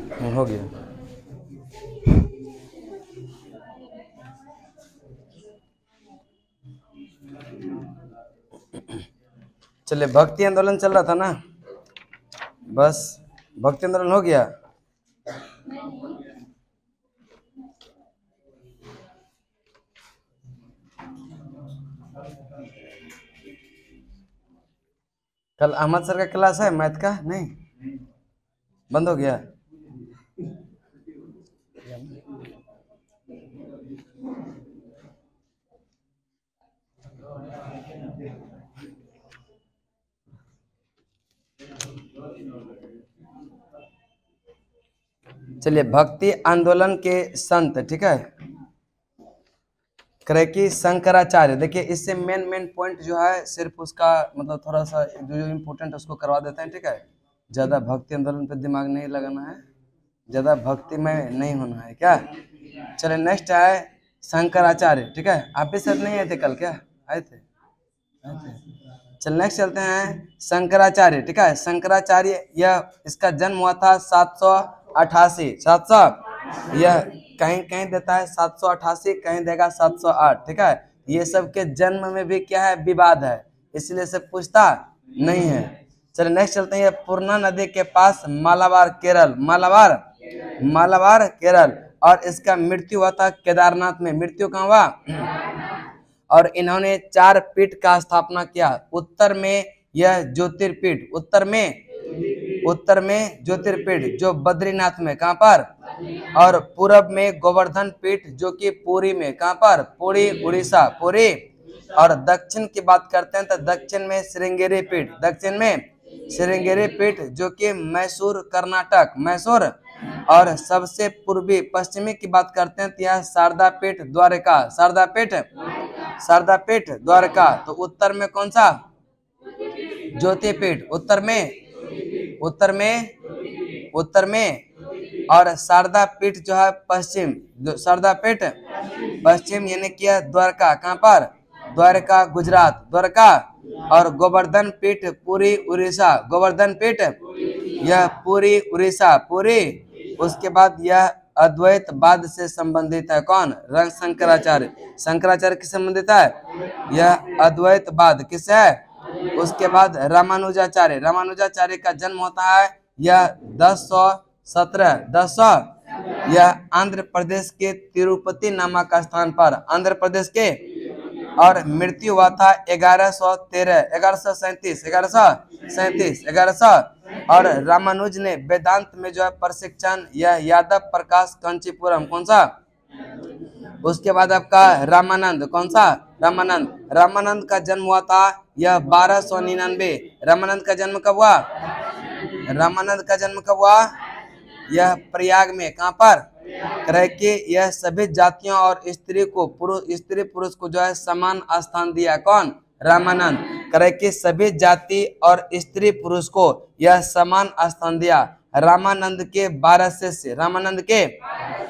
नहीं हो गया। चलिए, भक्ति आंदोलन चल रहा था ना, बस भक्ति आंदोलन हो गया। कल अहमद सर का क्लास है मैथ का? नहीं, बंद हो गया। चलिए, भक्ति आंदोलन के संत, ठीक है, करे कि शंकराचार्य। देखिए, इससे मेन पॉइंट जो है सिर्फ उसका मतलब थोड़ा सा जो इम्पोर्टेंट उसको करवा देते हैं, ठीक है। ज्यादा भक्ति आंदोलन पे दिमाग नहीं लगाना है, ज्यादा भक्ति में नहीं होना है, क्या। चलिए, नेक्स्ट है शंकराचार्य, ठीक है। आप भी सर नहीं आए थे कल? क्या आए थे? चल नेक्स्ट चलते हैं शंकराचार्य, ठीक है। शंकराचार्य, यह इसका जन्म हुआ था 788। 700, यह कहीं कहीं देता है 788, कहीं देगा 708, ठीक है। ये सब के जन्म में भी क्या है, विवाद है, इसलिए सब पूछता नहीं है। चलिए नेक्स्ट चलते हैं, पूर्णा नदी के पास मालाबार केरल, मालाबार केरल, और इसका मृत्यु हुआ था केदारनाथ में। मृत्यु कहाँ हुआ? और इन्होंने 4 पीठ का स्थापना किया। उत्तर में यह ज्योतिर्पीठ, उत्तर में ज्योतिर्पीठ जो बद्रीनाथ में, कहाँ पर? और पूरब में गोवर्धन पीठ जो कि पुरी में, कहाँ पर? पुरी, उड़ीसा, पुरी। और दक्षिण की बात करते हैं तो दक्षिण में श्रृंगेरी पीठ, दक्षिण में श्रृंगेरी पीठ जो कि मैसूर, कर्नाटक, मैसूर। और सबसे पूर्वी पश्चिमी की बात करते हैं तो यह शारदा पीठ, द्वारका, शारदा पीठ, द्वारका। तो उत्तर में कौन सा? ज्योतिर्पीठ, उत्तर में। और शारदा पीठ जो है पश्चिम, शारदा पीठ पश्चिम, यानी कि द्वारका, कहाँ पर? द्वारका, गुजरात, द्वारका। और गोवर्धन पीठ पुरी, उड़ीसा, गोवर्धन पीठ यह पुरी, उड़ीसा, पुरी। उसके बाद यह अद्वैतवाद से संबंधित है। कौन? शंकराचार्य। शंकराचार्य किससे संबंधित है? यह अद्वैतवाद किससे है? उसके बाद रामानुजाचार्य, रामानुजाचार्य का जन्म होता है यह 1017, यह आंध्र प्रदेश के तिरुपति नामक स्थान पर, आंध्र प्रदेश के। और मृत्यु हुआ था 1113, 1137। और रामानुज ने वेदांत में जो है प्रशिक्षण, यह यादव प्रकाश कांचीपुरम, कौन सा? उसके बाद आपका रामानंद, कौन सा? रामानंद का जन्म हुआ था यह 1299। रामानंद का जन्म कब हुआ? रामानंद का जन्म कब हुआ? यह प्रयाग में, कहाँ पर? कह कि यह सभी जातियों और स्त्री पुरुष को जो है समान स्थान दिया। कौन? रामानंद। कह कि सभी जाति और स्त्री पुरुष को यह समान स्थान दिया। रामानंद के 12 शिष्य, रामानंद के,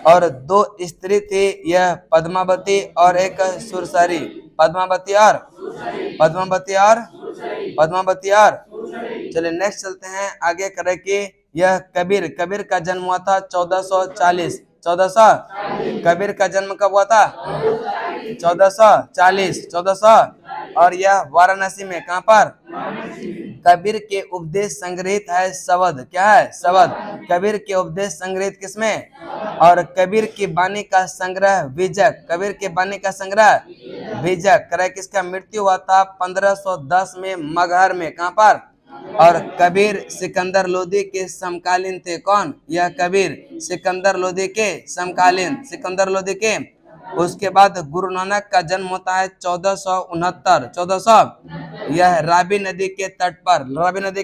और 2 स्त्री थी, यह पद्मावती और एक सुरसरी, पद्मावती और चलिए नेक्स्ट चलते हैं आगे। करे कि यह कबीर का जन्म हुआ था 1440, कबीर का जन्म कब हुआ था? 1440। और यह वाराणसी में, कहाँ पर? कबीर के उपदेश संग्रहित है शबद, क्या है? शबद। कबीर के उपदेश संग्रहित किसमें? और कबीर की वाणी का संग्रह विजक, कबीर के वाणी का संग्रह विजक। करे किसका मृत्यु हुआ था 1510 में मगहर में, कहाँ पर? और कबीर सिकंदर लोदी के समकालीन थे। कौन? यह कबीर सिकंदर लोदी के समकालीन, सिकंदर लोदी के। उसके बाद गुरु नानक का जन्म होता है 1469, यह रावी नदी के तट पर, रावी नदी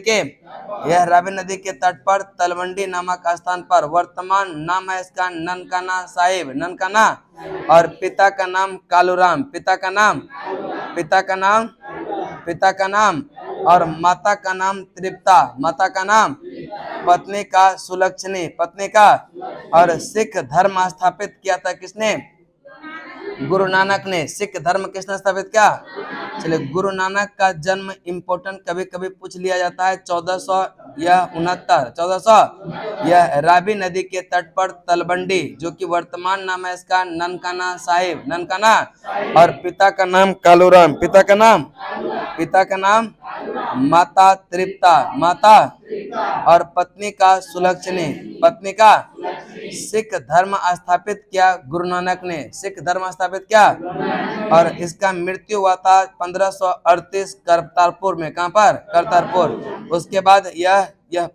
के तट पर तलवंडी नामक स्थान पर। वर्तमान नाम है इसका ननकाना साहिब, ननकाना। और पिता का नाम कालूराम, पिता का नाम और माता का नाम तृप्ता, पत्नी का सुलक्षणी, पत्नी का। और सिख धर्म स्थापित किया था किसने? गुरु नानक ने। सिख धर्म किसने स्थापित किया? चलिए, गुरु नानक का जन्म इम्पोर्टेंट कभी कभी पूछ लिया जाता है 1469, यह रावी नदी के तट पर तलवंडी, जो कि वर्तमान नाम है इसका ननकाना साहिब, ननकाना। और पिता का नाम कालूराम, पिता का नाम माता तृप्ता, माता। और पत्नी का सुलक्षणी, पत्नी का। सिख धर्म स्थापित किया गुरु नानक ने, सिख धर्म स्थापित किया। और इसका मृत्यु हुआ था 1538 करतारपुर में। कहां पर? करतारपुर। उसके बाद यह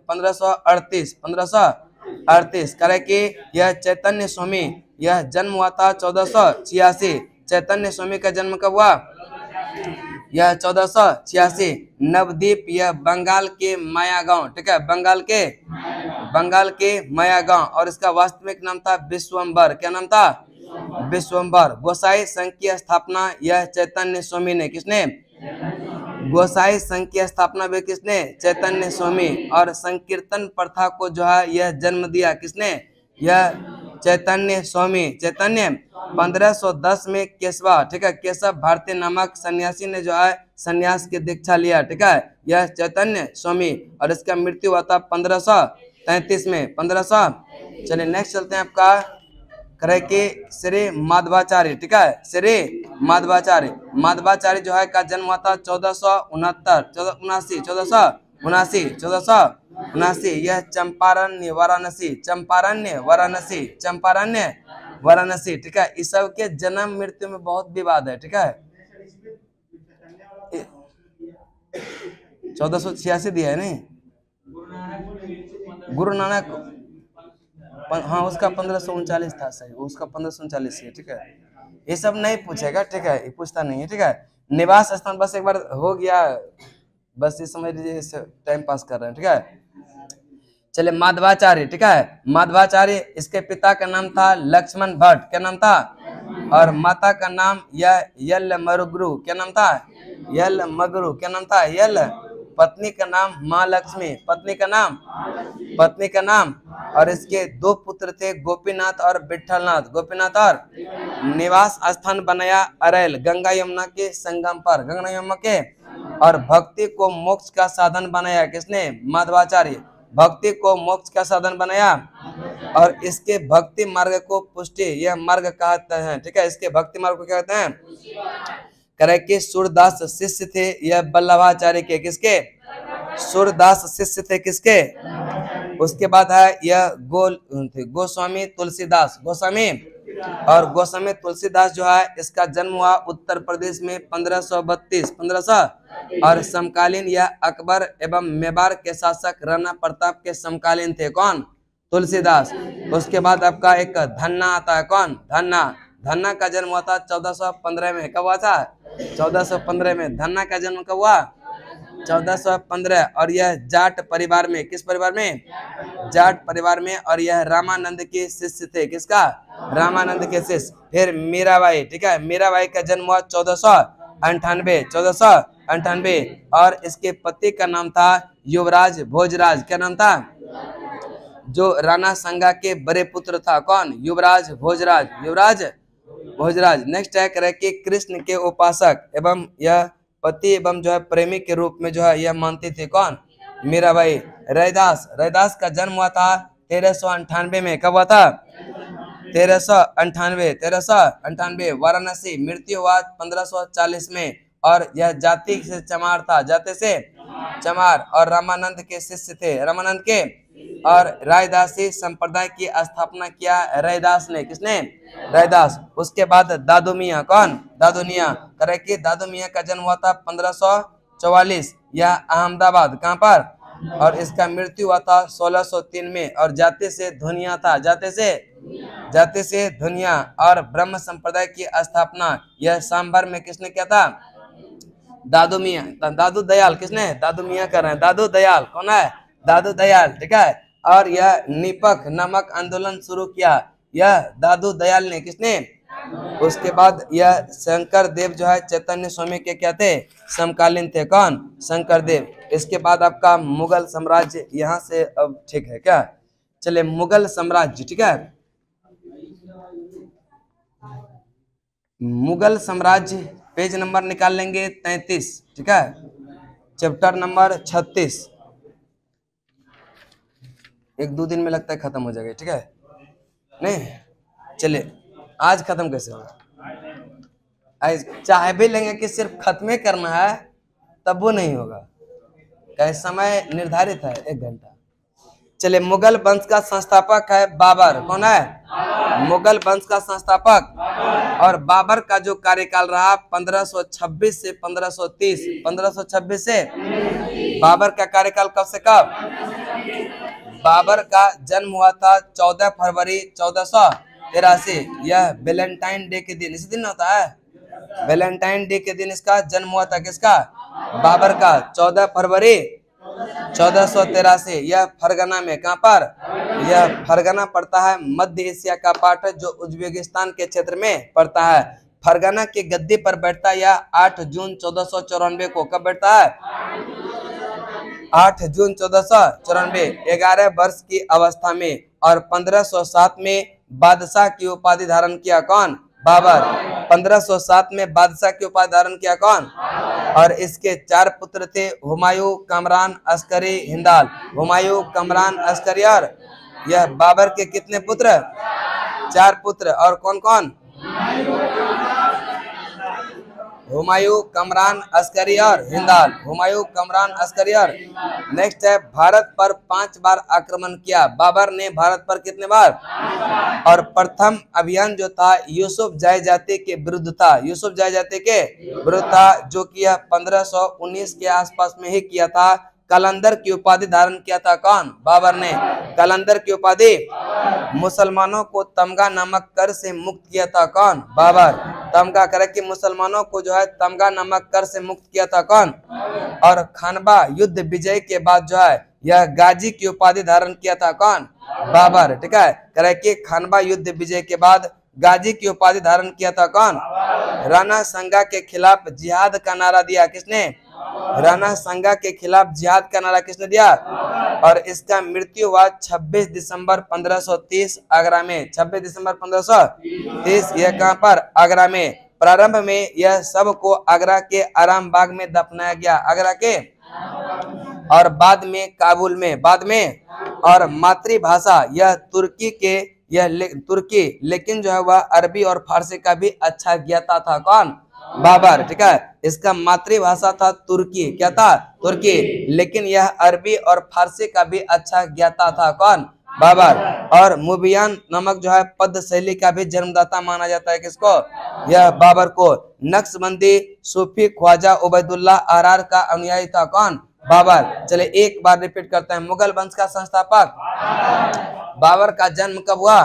1538 करे कि यह चैतन्य स्वामी, यह जन्म हुआ था 1486। चैतन्य स्वामी का जन्म कब हुआ? यह 1486। नवदीप यह बंगाल के माया गांव, ठीक है, बंगाल के माया गांव। और इसका वास्तविक नाम था विश्वम्भर। क्या नाम था? विश्वम्भर। गोसाई संघ की स्थापना यह चैतन्य स्वामी ने। किसने? गोसाई संघ की स्थापना भी किसने? चैतन्य स्वामी। और संकीर्तन प्रथा को जो है यह जन्म दिया किसने? यह चैतन्य स्वामी। चैतन्य 1510 में केशवा, ठीक है, केशव भारती नामक सन्यासी ने जो है सन्यास की दीक्षा लिया, ठीक है, यह चैतन्य स्वामी। और इसका मृत्यु हुआ था 1533 में, 1500। चलिए नेक्स्ट चलते हैं आपका करे कि श्री माधवाचार्य, ठीक है, श्री माधवाचार्य जो है का जन्म हुआ था 1469, यह चंपारण्य वाराणसी, ठीक है। इस सब के जन्म मृत्यु में बहुत विवाद है, ठीक है। 1486 दिया है नहीं, गुरु नानक, हाँ उसका 1539 था, सही, उसका 1539 है, ठीक है। ये सब नहीं पूछेगा, ठीक है, ये पूछता नहीं है, ठीक है। निवास स्थान बस एक बार हो गया, बस ये समझ लीजिए, टाइम पास कर रहे हैं, ठीक है। चलिए माधवाचार्य, ठीक है, माधवाचार्य, इसके पिता का नाम था लक्ष्मण भट्ट, क्या नाम था? और माता का नाम यल मरुगुरु, क्या नाम था? यल मगरू, क्या नाम था? यल। पत्नी का नाम माँ लक्ष्मी, पत्नी का नाम। और इसके दो पुत्र थे, गोपीनाथ और विठलनाथ, गोपीनाथ। और निवास स्थान बनाया अरेल, गंगा यमुना के संगम पर, गंगा यमुना के। और भक्ति को मोक्ष का साधन बनाया किसने? माधवाचार्य। भक्ति को मोक्ष का साधन बनाया। और इसके भक्ति मार्ग को पुष्टि यह मार्ग कहते हैं, ठीक है, इसके भक्ति मार्ग को क्या कहते हैं? करे कि सूरदास शिष्य थे यह वल्लभाचार्य के, किसके? सूरदास शिष्य थे किसके? उसके बाद है यह गोस्वामी तुलसीदास, गोस्वामी। और गोस्वामी तुलसीदास जो है इसका जन्म हुआ उत्तर प्रदेश में 1532, और समकालीन यह अकबर एवं मेवाड़ के शासक राणा प्रताप के समकालीन थे। कौन? तुलसीदास। उसके बाद आपका एक धन्ना आता है, कौन? धन्ना का जन्म हुआ था 1415 में। कब हुआ था? 1415 में। धन्ना का जन्म कब हुआ? 1415। और यह जाट परिवार में, किस परिवार में? जाट परिवार में। और यह रामानंद के शिष्य थे, किसका? रामानंद के शिष्य। फिर मीराबाई, ठीक है, मीराबाई का जन्म हुआ 1498। और इसके पति का नाम था युवराज भोजराज। क्या नाम था? जो राणा संगा के बड़े पुत्र था। कौन? युवराज भोजराज। नेक्स्ट है करे कि कृष्ण के उपासक एवं यह पति एवं जो है प्रेमी के रूप में जो है यह मानती थी। कौन? मीराबाई। रैदास का जन्म हुआ था 1398 में। कब हुआ था? 1398 वाराणसी। मृत्यु हुआ 1540 में। और यह जाति से चमार था, जाति से चमार। और रामानंद के शिष्य थे, रामानंद के। और रायदासी संप्रदाय की स्थापना किया रैदास ने। किसने? रैदास। उसके बाद दादू मियाँ। कौन? दादू मियाँ। करे कि दादू मियाँ का जन्म हुआ था 1544, यह अहमदाबाद। कहाँ पर? और इसका मृत्यु हुआ था 1603 में। और जाति से धुनिया था, जाति से धुनिया। और ब्रह्म संप्रदाय की स्थापना यह सांभर में किसने किया था? दादू मियाँ। दादू दयाल। किसने? दादू मियाँ कर रहे हैं, दादू दयाल। कौन है? दादू दयाल, ठीक है। और यह निपक नामक आंदोलन शुरू किया, यह दादू दयाल ने। किसने? उसके बाद यह शंकर देव जो है चैतन्य स्वामी के क्या थे? समकालीन थे। कौन? शंकर देव। इसके बाद आपका मुगल साम्राज्य यहाँ से अब ठीक है क्या। चलिए मुगल साम्राज्य, ठीक है, मुगल साम्राज्य पेज नंबर निकाल लेंगे 33, ठीक है, चैप्टर नंबर 36। 1-2 दिन में लगता है खत्म हो जाएगा, ठीक है नहीं। चलिए आज खत्म कैसे होगा, आज चाहे भी लेंगे कि सिर्फ खत्म करना है तब वो नहीं होगा, क्या समय निर्धारित है 1 घंटा। चलिए मुगल वंश का संस्थापक है बाबर। कौन है? मुगल वंश का संस्थापक। और बाबर का जो कार्यकाल रहा 1526 से 1530, 1526 से बाबर का कार्यकाल कब से कब? बाबर का जन्म हुआ था 14 फरवरी 1483। यह वैलेंटाइन डे के दिन, इसी दिन होता है वैलेंटाइन डे के दिन इसका जन्म हुआ था। किसका? बाबर का 14 फरवरी 1483। यह फरगना में, कहाँ पर? यह फरगना पड़ता है मध्य एशिया का पार्ट है जो उज्बेकिस्तान के क्षेत्र में पड़ता है। फरगना की गद्दी पर बैठता है यह 8 जून 1494 को। कब बैठता है? 8 जून 1494, 11 वर्ष की अवस्था में। और 1507 में बादशाह की उपाधि धारण किया। कौन? बाबर। 1507 में बादशाह की उपाधि धारण किया। कौन? और इसके 4 पुत्र थे, हुमायूं, कमरान, अस्करी, हिंदाल। हुमायूं, कमरान, अस्करी। और यह बाबर के कितने पुत्र? 4 पुत्र। और कौन कौन? हुमायूं, कमरान, अस्करी और हिंदाल। हुमायूं, कमरान, अस्करी। और नेक्स्ट है भारत पर 5 बार आक्रमण किया। बाबर ने भारत पर कितने बार? और प्रथम अभियान जो था यूसुफ जाय जाति के विरुद्ध था। यूसुफ जाय जाति के विरुद्ध था, जो कि यह 1519 के आसपास में ही किया था। कलंदर की उपाधि धारण किया था। कौन? बाबर ने। कलंदर की उपाधि। मुसलमानों को तमगा नामक कर से मुक्त किया था। कौन? बाबर। तमगा कर के मुसलमानों को जो है तमगा नामक कर से मुक्त किया था। कौन? और खानबा युद्ध विजय के बाद जो है यह गाजी की उपाधि धारण किया था। कौन? बाबर। ठीक है, करे कि खानबा युद्ध विजय के बाद गाजी की उपाधि धारण किया था। कौन? राणा संगा के खिलाफ जिहाद का नारा दिया। किसने? राणा संगा के खिलाफ जिहाद का नारा किसने दिया? और इसका मृत्यु हुआ 26 दिसंबर 1530 आगरा में। 26 दिसंबर 1530 यह कहां पर? आगरा में। प्रारंभ में यह सब को आगरा के आराम बाग में दफनाया गया। आगरा के, और बाद में काबुल में। बाद में। और मातृभाषा यह तुर्की के, यह तुर्की, लेकिन जो है वह अरबी और फारसी का भी अच्छा ज्ञाता था। कौन? बाबर। ठीक है, इसका मातृभाषा था तुर्की। क्या था? तुर्की, लेकिन यह अरबी और फारसी का भी अच्छा ज्ञाता था। कौन? बाबर। और मुबियान नामक जो है पद शैली का भी जन्मदाता माना जाता है। किसको? यह बाबर को। नक्शबंदी सूफी ख्वाजा उबैदुल्लाह अहरार का अनुयायी था। कौन? बाबर। चले एक बार रिपीट करते हैं। मुगल वंश का संस्थापक बाबर का जन्म कब हुआ?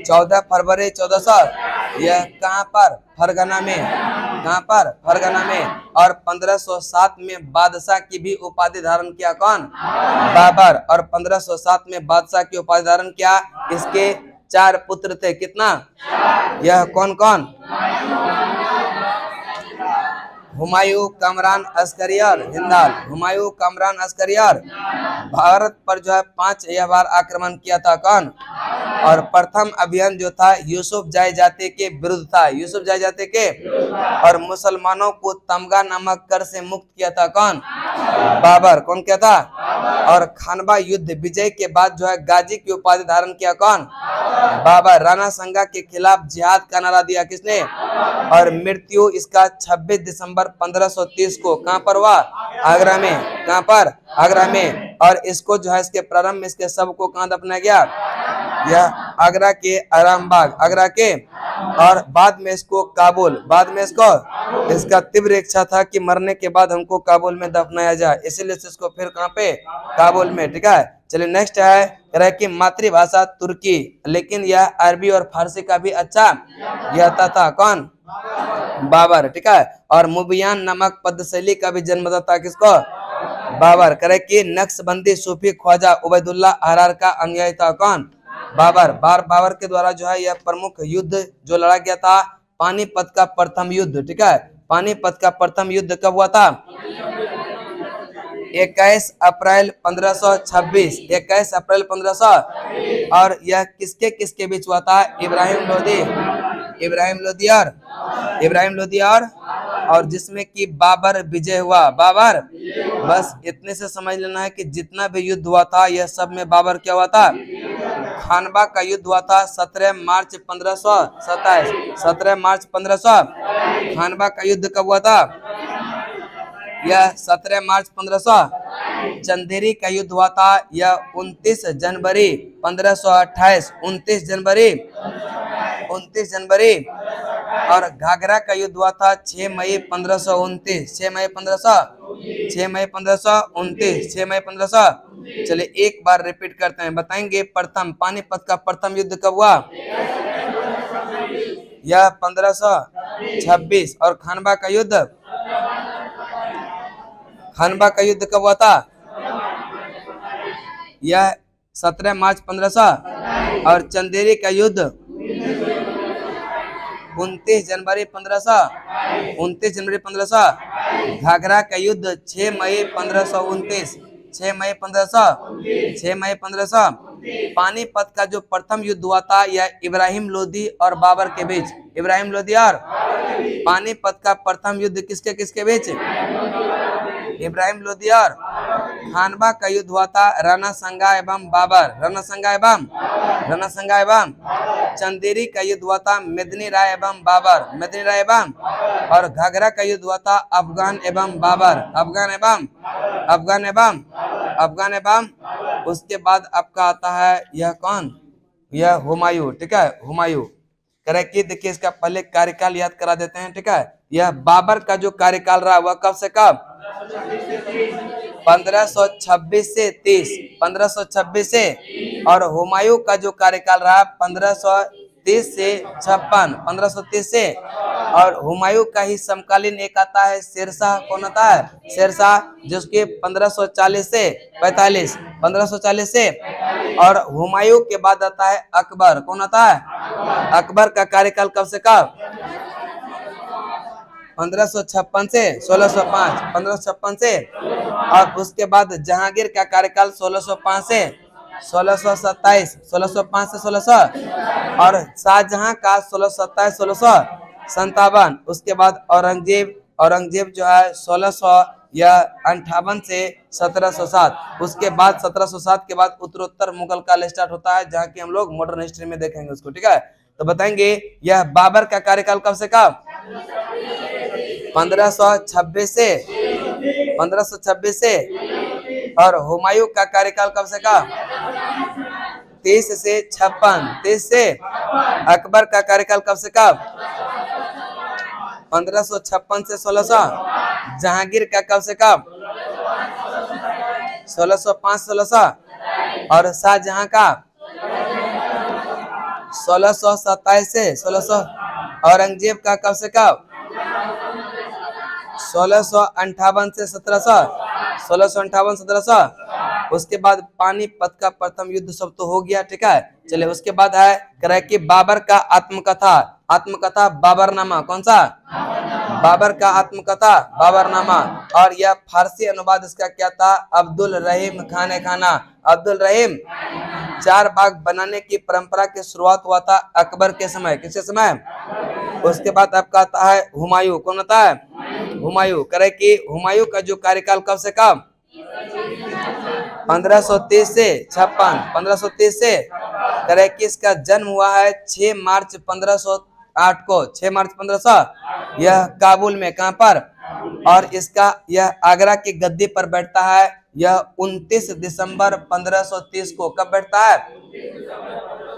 14 फरवरी 1400। यह कहां पर? फरगना में। कहां पर? फरगना में। और 1507 में बादशाह की भी उपाधि धारण किया। कौन? बाबर। और 1507 में बादशाह की उपाधि धारण किया। इसके 4 पुत्र थे। कितना? यह कौन कौन? हुमायूं, कमरान, अस्करी और हिंदाल। हुमायूं, कमरान, अस्करी। और भारत पर जो है 5 बार आक्रमण किया था। कौन? और प्रथम अभियान जो था यूसुफ जाय जाति के विरुद्ध था। यूसुफ जाय जाति के। और मुसलमानों को तमगा नामक कर से मुक्त किया था। कौन? बाबर। कौन किया था? और खानबा युद्ध विजय के बाद जो है गाजी की उपाधि धारण किया। कौन? बाबर। राणा संगा के खिलाफ जिहाद का नारा दिया। किसने? और मृत्यु इसका 26 दिसंबर 1530 को। कहां पर हुआ? आगरा में। कहां पर? आगरा में। और इसको जो है इसके प्रारंभ में इसके सब को कहां दफनाया गया? यह आगरा के आरामबाग। आगरा के। और बाद में इसको काबुल। बाद में इसको, इसका तीव्र इच्छा था कि मरने के बाद हमको काबुल में दफनाया जाए, इसीलिए इसको फिर कहां पे? काबुल में। ठीक है, चलिए नेक्स्ट है कि मातृभाषा तुर्की, लेकिन यह अरबी और फारसी का भी अच्छा ज्ञाता था। कौन? बाबर। ठीक है, और मुबियान नामक पद शैली का भी जन्मदाता किसको? बाबर। करे कि नक्शबंदी सूफी ख्वाजा उबैदुल्लाह अहरार का अनुयायी था। कौन? बाबर। बाबर के द्वारा जो है यह प्रमुख युद्ध जो लड़ा गया था पानीपत का प्रथम युद्ध। ठीक है, पानीपत का प्रथम युद्ध कब हुआ था? 21 अप्रैल 1526। 21 अप्रैल 1500। और यह किसके किसके बीच हुआ था? इब्राहिम लोधी और जिसमें कि बाबर विजय हुआ। बाबर, बस इतने से समझ लेना है कि जितना भी युद्ध हुआ था यह सब में बाबर क्या हुआ था? खानवा का युद्ध हुआ था 17 मार्च 1527। 17 मार्च 1500। खानवा का युद्ध कब हुआ था? यह 17 मार्च 1500। चंदेरी का युद्ध हुआ था यह 29 जनवरी 1528। 29 जनवरी। और घाघरा का युद्ध हुआ था 6 मई 1529। 6 मई 1529। चलिए एक बार रिपीट करते हैं, बताएंगे। प्रथम पानीपत का प्रथम युद्ध कब हुआ? यह 1526। और खानवा का युद्ध कब हुआ था? यह 17 मार्च 1500। और चंदेरी का युद्ध 29 जनवरी 1500। 29 जनवरी 1500। घाघरा का युद्ध 6 मई 1529। 6 मई 1500। पानीपत का जो प्रथम युद्ध हुआ था यह इब्राहिम लोधी और बाबर के बीच। इब्राहिम लोधी और पानीपत का प्रथम युद्ध किसके किसके बीच? इब्राहिम लोधी और खानवा का युद्ध हुआ था राणा संगा एवं बाबर। राणा संगा एवं चंदेरी का युद्ध हुआ था मेदिनी राय एवं बाबर। और घाघरा का युद्ध हुआ था अफगान एवं बाबर। अफगान एवं उसके बाद आपका आता है यह कौन? यह हुमायूं। ठीक है, हुमायूं। करेक्ट। देखिए इसका पहले कार्यकाल याद करा देते हैं। ठीक है, यह बाबर का जो कार्यकाल रहा वह कब से कब? 1526 से 30। 1526 से। और हुमायूं का जो कार्यकाल रहा 1530 से 56। 1530 से। और हुमायूं का ही समकालीन एक आता है शेरशाह। कौन आता है? शेरशाह, जिसके 1540 से 45। 1540 से। और हुमायूं के बाद आता है अकबर। कौन आता है? अकबर का कार्यकाल कब से कब? 1556 से 1605। 1556 से। और उसके बाद जहांगीर का कार्यकाल 1605 से 1627। 1605 से 1600। और शाहजहां का 1627 1657। उसके बाद औरंगजेब जो है 1658 से 1707। उसके बाद 1707 के बाद उत्तरोत्तर मुगल काल स्टार्ट होता है, जहाँ की हम लोग मॉडर्न हिस्ट्री में देखेंगे उसको। ठीक है, तो बताएंगे यह बाबर का कार्यकाल कब से कब? 1526 से। और हुमायूं का कार्यकाल कब से कब? 30 से 56। 30 से। अकबर का कार्यकाल कब से कब? 1556 से 1600। जहांगीर का कब से कब? 1605 1600। और शाहजहां का 1627 से 1600। औरंगजेब का कब से कब? 1658 से 1700। 1658 1700। उसके बाद पानीपत का प्रथम युद्ध सब तो हो गया। ठीक है, चलिए उसके बाद है कह कि बाबर का आत्मकथा बाबरनामा। कौन सा? बाबर का आत्मकथा बाबरनामा। और यह फारसी अनुवाद इसका क्या था? अब्दुल रहीम खाने खाना। अब्दुल रहीम। 4 बाग बनाने की परंपरा की शुरुआत हुआ था अकबर के समय। किसके समय? उसके बाद आपका आता है हुमायूं। कौन आता है? हुमायूं। करे कि हुमायूं का जो कार्यकाल कब से कब? 1530 से 56। 1530 से। करे कि इसका जन्म हुआ है 6 मार्च 1508 को। 6 मार्च 1500। यह काबुल में। कहां पर? और इसका यह आगरा की गद्दी पर बैठता है यह 29 दिसंबर 1530 को। कब बैठता है?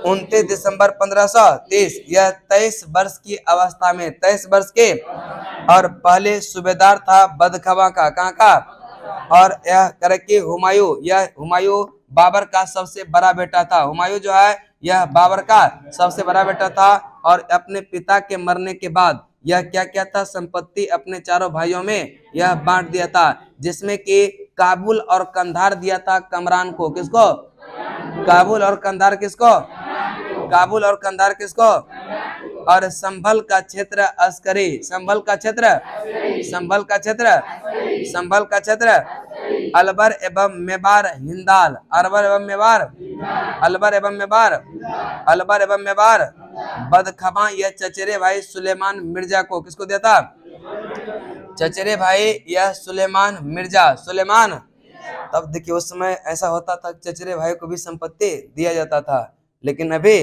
29 दिसंबर 1530। यह 23 वर्ष की अवस्था में, 23 वर्ष के। और पहले सूबेदार था बदखवा का। कहाँ का? और यह करे कि हुमायूं बाबर का सबसे बड़ा बेटा था। हुमायूं जो है यह बाबर का सबसे बड़ा बेटा था। और अपने पिता के मरने के बाद यह क्या क्या था? संपत्ति अपने चारों भाइयों में यह बांट दिया था, जिसमें कि काबुल और कंधार दिया था कमरान को। किसको? काबुल और कंधार किसको? काबुल और कंधार किसको? और संभल का क्षेत्र अस्करी, संभल का क्षेत्र, संभल का क्षेत्र, संभल का क्षेत्र, अलबर एवं मेवाड़ हिंदाल, अरबर एवं मेवाड़, अलबर एवं मेवाड़, अलबर एवं मेवाड़ बदखबा यह चचेरे भाई सुलेमान मिर्जा को, किसको दिया था? चचेरे भाई यह सुलेमान मिर्जा, सुलेमान। तब देखिए उस समय ऐसा होता था चचेरे भाई को भी संपत्ति दिया जाता था, लेकिन अभी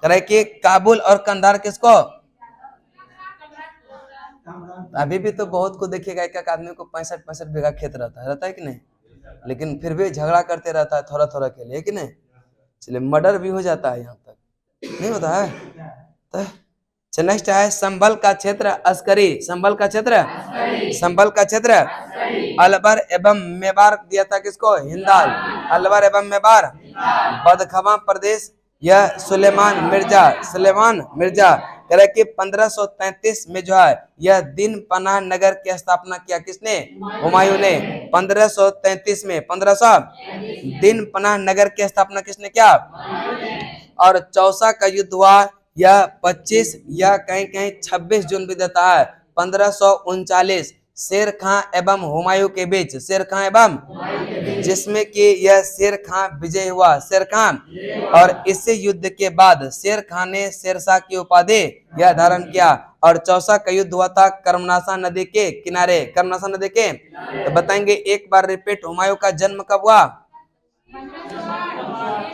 करे कि काबुल और कंधार किसको? अभी भी तो बहुत को देखिएगा, एक एक आदमी को 65 बीघा खेत रहता है कि नहीं, लेकिन फिर भी झगड़ा करते रहता है थोड़ा थोड़ा के लिए, कि नहीं? चलिए मर्डर भी हो जाता है, यहाँ तक नहीं होता है। तो नेक्स्ट है संभल का क्षेत्र अस्करी, संभल का क्षेत्र, संभल का क्षेत्र, अलबर एवं मेवाड़ दिया था किसको? हिंदाल, अलबर एवं मेवाड़ बदखबा प्रदेश यह सुलेमान मिर्जा, सुलेमान मिर्जा करे कि 1533 में जो है यह दिन पनाह नगर की स्थापना किया, किसने? हुमायूं ने। 1533 में 1500 दिन पनाह नगर की स्थापना किसने किया? और चौसा का युद्ध हुआ यह 25 या कहीं कहीं 26 जून भी देता है 1539 शेर खां एवं हुमायूं के बीच, शेर खां एवं, जिसमें कि यह शेर खां विजय हुआ, शेर खां। और इस युद्ध के बाद शेर खां ने शेरशाह की उपाधि यह धारण किया। और चौसा का युद्ध हुआ था कर्मनाशा नदी के किनारे, कर्मनाशा नदी के। तो बताएंगे एक बार रिपीट, हुमायूं का जन्म कब हुआ?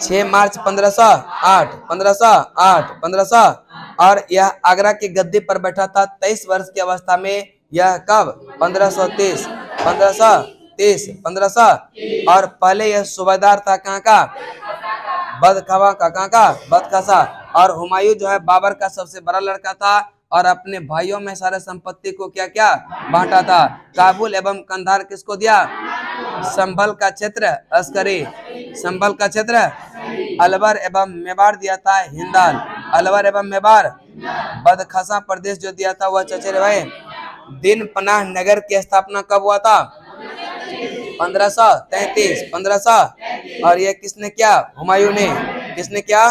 6 मार्च 1508, 1508, 1500। और यह आगरा की गद्दी पर बैठा था 23 वर्ष की अवस्था में, यह कब? 1530, 1530, 1500। और पहले यह सूबेदार था कहाँ का? बदखबा का, कहाँ का? बदखसा। और हुमायूं जो है बाबर का सबसे बड़ा लड़का था और अपने भाइयों में सारे संपत्ति को क्या क्या बांटा था। काबुल एवं कंधार किसको दिया? संभल का क्षेत्र अस्करी, संभल का क्षेत्र, अलवर एवं मेवाड़ दिया था हिंदाल, अलवर एवं मेवाड़ बदखसा प्रदेश जो दिया था वह चचेरे भाई। दिन पनाह नगर की स्थापना कब हुआ था? 1533, 1500। और यह किसने किया? हुमायूं ने। किसने किया?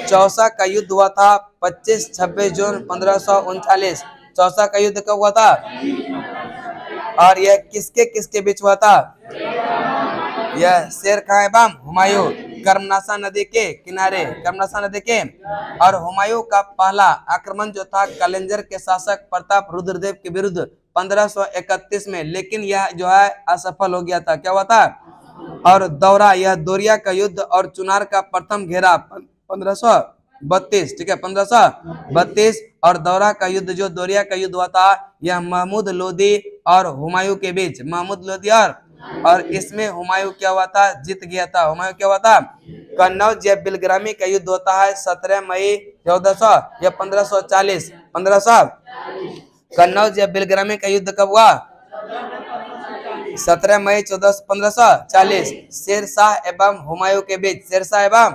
चौसा का युद्ध हुआ था 25-26 जून 1539। चौसा का युद्ध कब हुआ था? और यह किसके किसके बीच हुआ था? यह शेर खां एवं हुमायूं, कर्मनाशा नदी के किनारे, कर्मनाशा नदी के। और हुमायूं का पहला आक्रमण जो था कलिंजर के शासक प्रताप रुद्रदेव के विरुद्ध 1531 में, लेकिन यह जो है असफल हो गया था। क्या हुआ था? और दौरा, यह दोरिया का युद्ध और चुनार का प्रथम घेरा 1532, ठीक है 1532। और दौरा का युद्ध जो दोरिया का युद्ध हुआ था यह महमूद लोदी और हुमायूं के बीच, महमूद लोदी और इसमें हुमायूं क्या हुआ था? जीत गया था। हुमायूं क्या हुआ था? कन्नौज या बिलग्रामी का युद्ध होता है 17 मई 1400 या 1540, 1500। कन्नौज या बिलग्रामी का युद्ध कब हुआ? 17 मई 1540। शेरशाह एवं हुमायूं के बीच, शेरशाह एवं,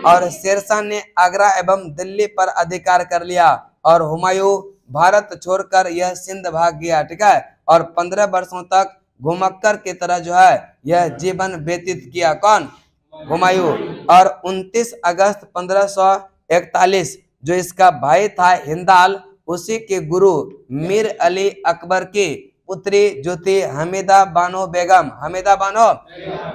और शेरशाह ने आगरा एवं दिल्ली पर अधिकार कर लिया और हुमायूं भारत छोड़कर यह सिंध भाग गया, ठीक है। और 15 वर्षों तक घुमक्कर की तरह जो है यह जीवन व्यतीत किया। कौन? हुमायूं। और 29 अगस्त 1541 जो इसका भाई था हिंदाल, उसी के गुरु मीर अली अकबर की पुत्री जो थी हमीदा बानो बेगम, हमीदा बानो,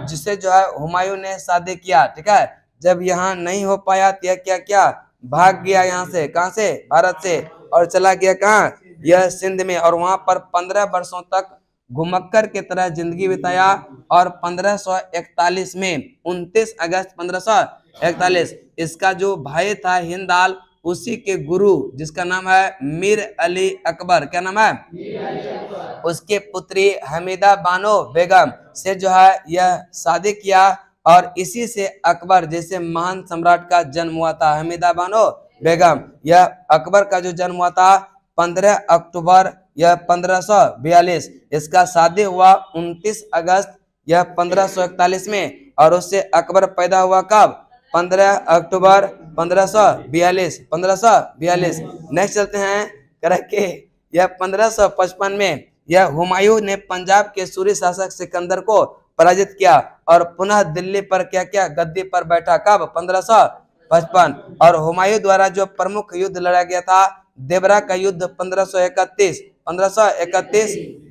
जिसे जो है हुमायूं ने शादी किया, ठीक है। जब यहाँ नहीं हो पाया तो यह क्या क्या भाग गया यहाँ से, कहाँ से? भारत से, और चला गया कहाँ? यह सिंध में। और वहां पर 15 वर्षों तक घुमक्कर की तरह जिंदगी बिताया। और 1541 में 29 अगस्त 1541 इसका जो भाई था हिंदाल, उसी के गुरु जिसका नाम है मीर अली अकबर, क्या नाम है? उसके पुत्री हमीदा बानो बेगम से जो है यह शादी किया। और इसी से अकबर जैसे महान सम्राट का जन्म हुआ था, हमीदा बानो बेगम। यह अकबर का जो जन्म हुआ था 15 अक्टूबर यह 1542। इसका शादी हुआ 29 अगस्त यह 1541 में। और उससे अकबर पैदा हुआ कब? 15 अक्टूबर 1542, 1542। नेक्स्ट चलते हैं करके यह 1555 में यह हुमायूं ने पंजाब के सूरी शासक सिकंदर को पराजित किया और पुनः दिल्ली पर क्या क्या गद्दी पर बैठा। कब? 55। और हुमायूं द्वारा जो प्रमुख युद्ध लड़ा गया था, देवरा का युद्ध 1531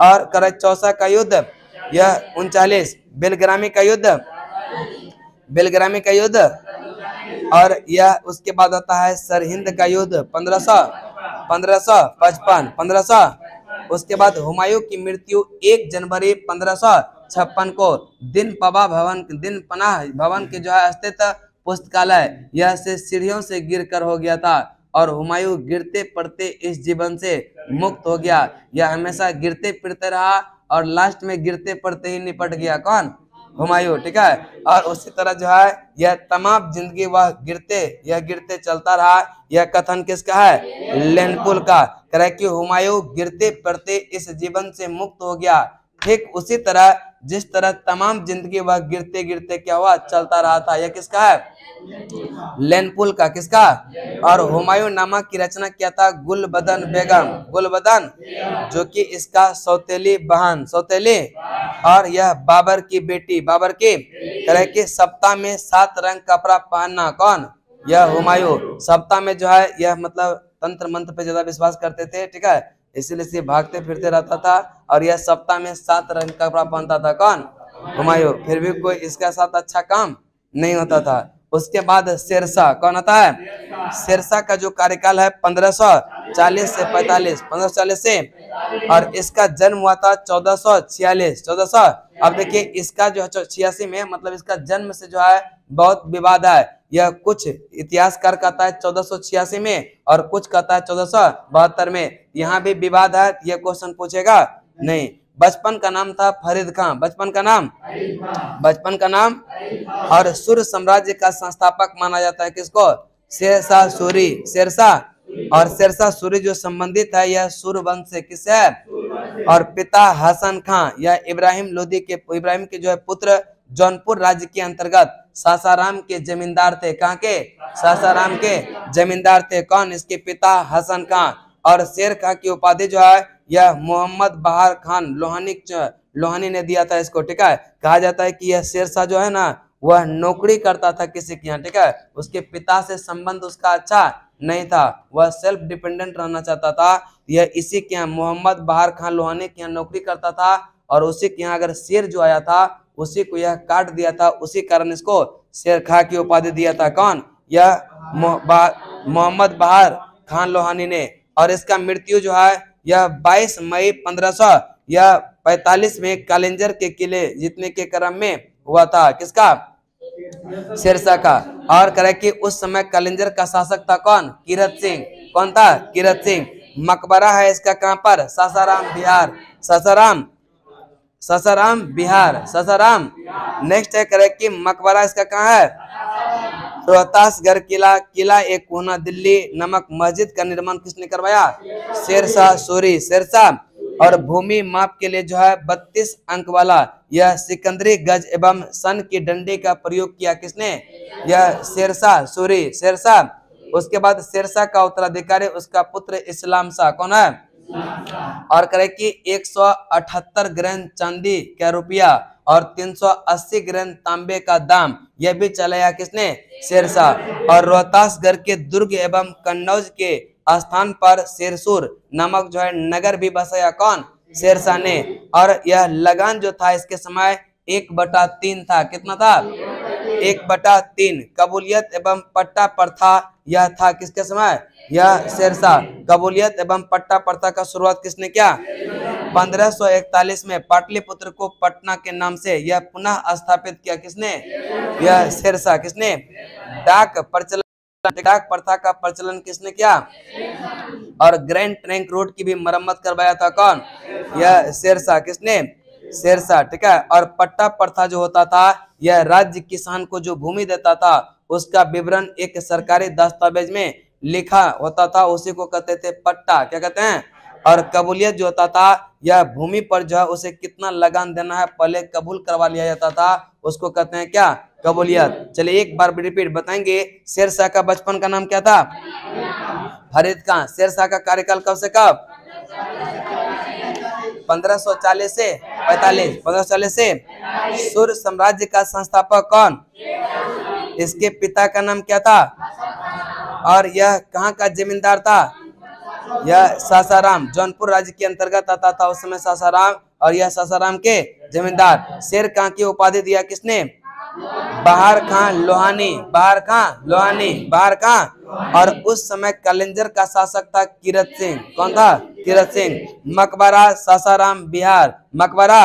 और करचौसा का युद्ध यह 39, बेलग्रामी का युद्ध और यह उसके बाद आता है सरहिंद का युद्ध 1555। उसके बाद हुमायूं की मृत्यु 1 जनवरी 1556 को दिन पनाह भवन के जो है स्थित पुस्तकालय यह से सीढ़ियों से गिरकर हो गया था। और हुमायूं गिरते पड़ते इस जीवन से मुक्त हो गया। यह हमेशा गिरते फिरते रहा और लास्ट में गिरते पड़ते ही निपट गया। कौन? हुमायूं। ठीक है। और उसी तरह जो है यह तमाम जिंदगी वह गिरते चलता रहा। यह कथन किसका है? लेनपुल का। कह रहा है कि हुमायूं गिरते पड़ते इस जीवन से मुक्त हो गया। ठीक उसी तरह जिस तरह तमाम जिंदगी वह गिरते गिरते क्या हुआ? चलता रहा था। यह किसका है? लेनपुल का। किसका? और हुमायूं नामा की रचना किया था गुलबदन बेगम, जो कि इसका सौतेली और यह बाबर की बेटी, कह रहे कि सप्ताह में 7 रंग कपड़ा पहनना। कौन? यह हुमायूं। सप्ताह में जो है यह मतलब तंत्र मंत्र पे ज्यादा विश्वास करते थे। ठीक है, इसीलिए भागते फिरते रहता था और यह सप्ताह में 7 रंग कपड़ा पहनता था। कौन? हुमायूं। फिर भी कोई इसका साथ अच्छा काम नहीं होता था। उसके बाद शेरशाह कौन आता है? शेरशाह का जो कार्यकाल है 1540 से 45, 1540 से, और इसका जन्म हुआ था 1446। अब देखिए इसका जो है 86 में, मतलब इसका जन्म से जो है बहुत विवाद है। यह कुछ इतिहासकार कहता है 1486 में और कुछ कहता है 1472 में। यहाँ भी विवाद है। यह क्वेश्चन पूछेगा नहीं। बचपन का नाम था फरीद खां। बचपन का नाम और सूर्य साम्राज्य का संस्थापक माना जाता है किसको? शेरशाह सूरी। और शेरशाह सूरी जो संबंधित है यह सूर्य वंश से किससे है? और पिता हसन खां यह इब्राहिम के जो है पुत्र जौनपुर राज्य के अंतर्गत सासाराम के जमींदार थे। कहाँ के? सासाराम के जमींदार थे। कौन? इसके पिता हसन खां। और शेर खां की उपाधि जो है यह मोहम्मद बहार खान लोहानी ने दिया था इसको। ठीक है, कहा जाता है कि यह शेरशाह जो है ना वह नौकरी करता था किसी के यहाँ। ठीक है, उसके पिता से संबंध उसका अच्छा नहीं था, वह सेल्फ डिपेंडेंट रहना चाहता था। यह इसी के यहाँ मोहम्मद बहार खान लोहानी के यहाँ नौकरी करता था और उसी के यहाँ अगर शेर जो आया था उसी को यह काट दिया था। उसी कारण इसको शेर खां की उपाधि दिया था। कौन? यह मोहम्मद बहार खान लोहानी ने। और इसका मृत्यु जो है यह 22 मई 1545 में कालिंजर के किले जीतने के क्रम में हुआ था। किसका? शेरशाह का। और करे कि उस समय कालिंजर का शासक था कौन? कीरत सिंह। कौन था? कीरत सिंह। मकबरा है इसका कहाँ पर? सासाराम बिहार। नेक्स्ट है करे कि मकबरा इसका कहाँ है? रोहतासगढ़ किला एक कोना दिल्ली नमक मस्जिद का निर्माण किसने करवाया? शेरशाह सूरी। और भूमि माप के लिए जो है 32 अंक वाला यह सिकंदरी गज एवं सन की डंडी का प्रयोग किया। किसने? यह शेरशाह सूरी। उसके बाद शेरशाह का उत्तराधिकारी उसका पुत्र इस्लाम शाह। कौन है? और करे कि 178 ग्राम चांदी का रुपया और 380 ग्राम तांबे का दाम यह भी चलाया किसने? शेरशाह। और रोहतासगढ़ के दुर्ग एवं कन्नौज के स्थान पर शेरसूर नामक जो है नगर भी बसाया। कौन? शेरशाह ने। और यह लगान जो था इसके समय 1/3 था। कितना था? 1/3। कबूलियत एवं पट्टा प्रथा यह था किसके समय? यह शेरशाह। कबूलियत एवं पट्टा प्रथा का शुरुआत किसने किया? 1541 में पाटलिपुत्र को पटना के नाम से यह पुनः स्थापित किया। किसने? यह शेरशाह। किसने? डाक प्रथा का प्रचलन किसने किया? और ग्रैंड ट्रंक रोड की भी मरम्मत करवाया था। कौन? यह शेरशाह। किसने? शेरशाह। ठीक है। और पट्टा प्रथा जो होता था यह राज्य किसान को जो भूमि देता था उसका विवरण एक सरकारी दस्तावेज में लिखा होता था, उसी को कहते थे पट्टा। क्या कहते हैं? और कबूलियत जो होता था यह भूमि पर जो है उसे कितना लगान देना है पहले कबूल करवा लिया जाता था, उसको कहते हैं क्या? कबूलियत। चलिए एक बार रिपीट बताएंगे। शेरशाह का बचपन का नाम क्या था? फरीद खां। शेरशाह का कार्यकाल कब से कब? 1540 से 45। 1540 से। सूर्य साम्राज्य का संस्थापक कौन? इसके पिता का नाम क्या था? और यह कहाँ का जमींदार था? यह सासाराम, जौनपुर राज्य के अंतर्गत आता था उस समय सासाराम, और यह सासाराम के जमींदार। शेर खां की उपाधि दिया किसने? बहार खां लोहानी, बहार खां लोहानी, बहार खां। और उस समय कलिंजर का शासक था कीरत सिंह। कौन था? कीरत सिंह। मकबरा सासाराम बिहार, मकबरा।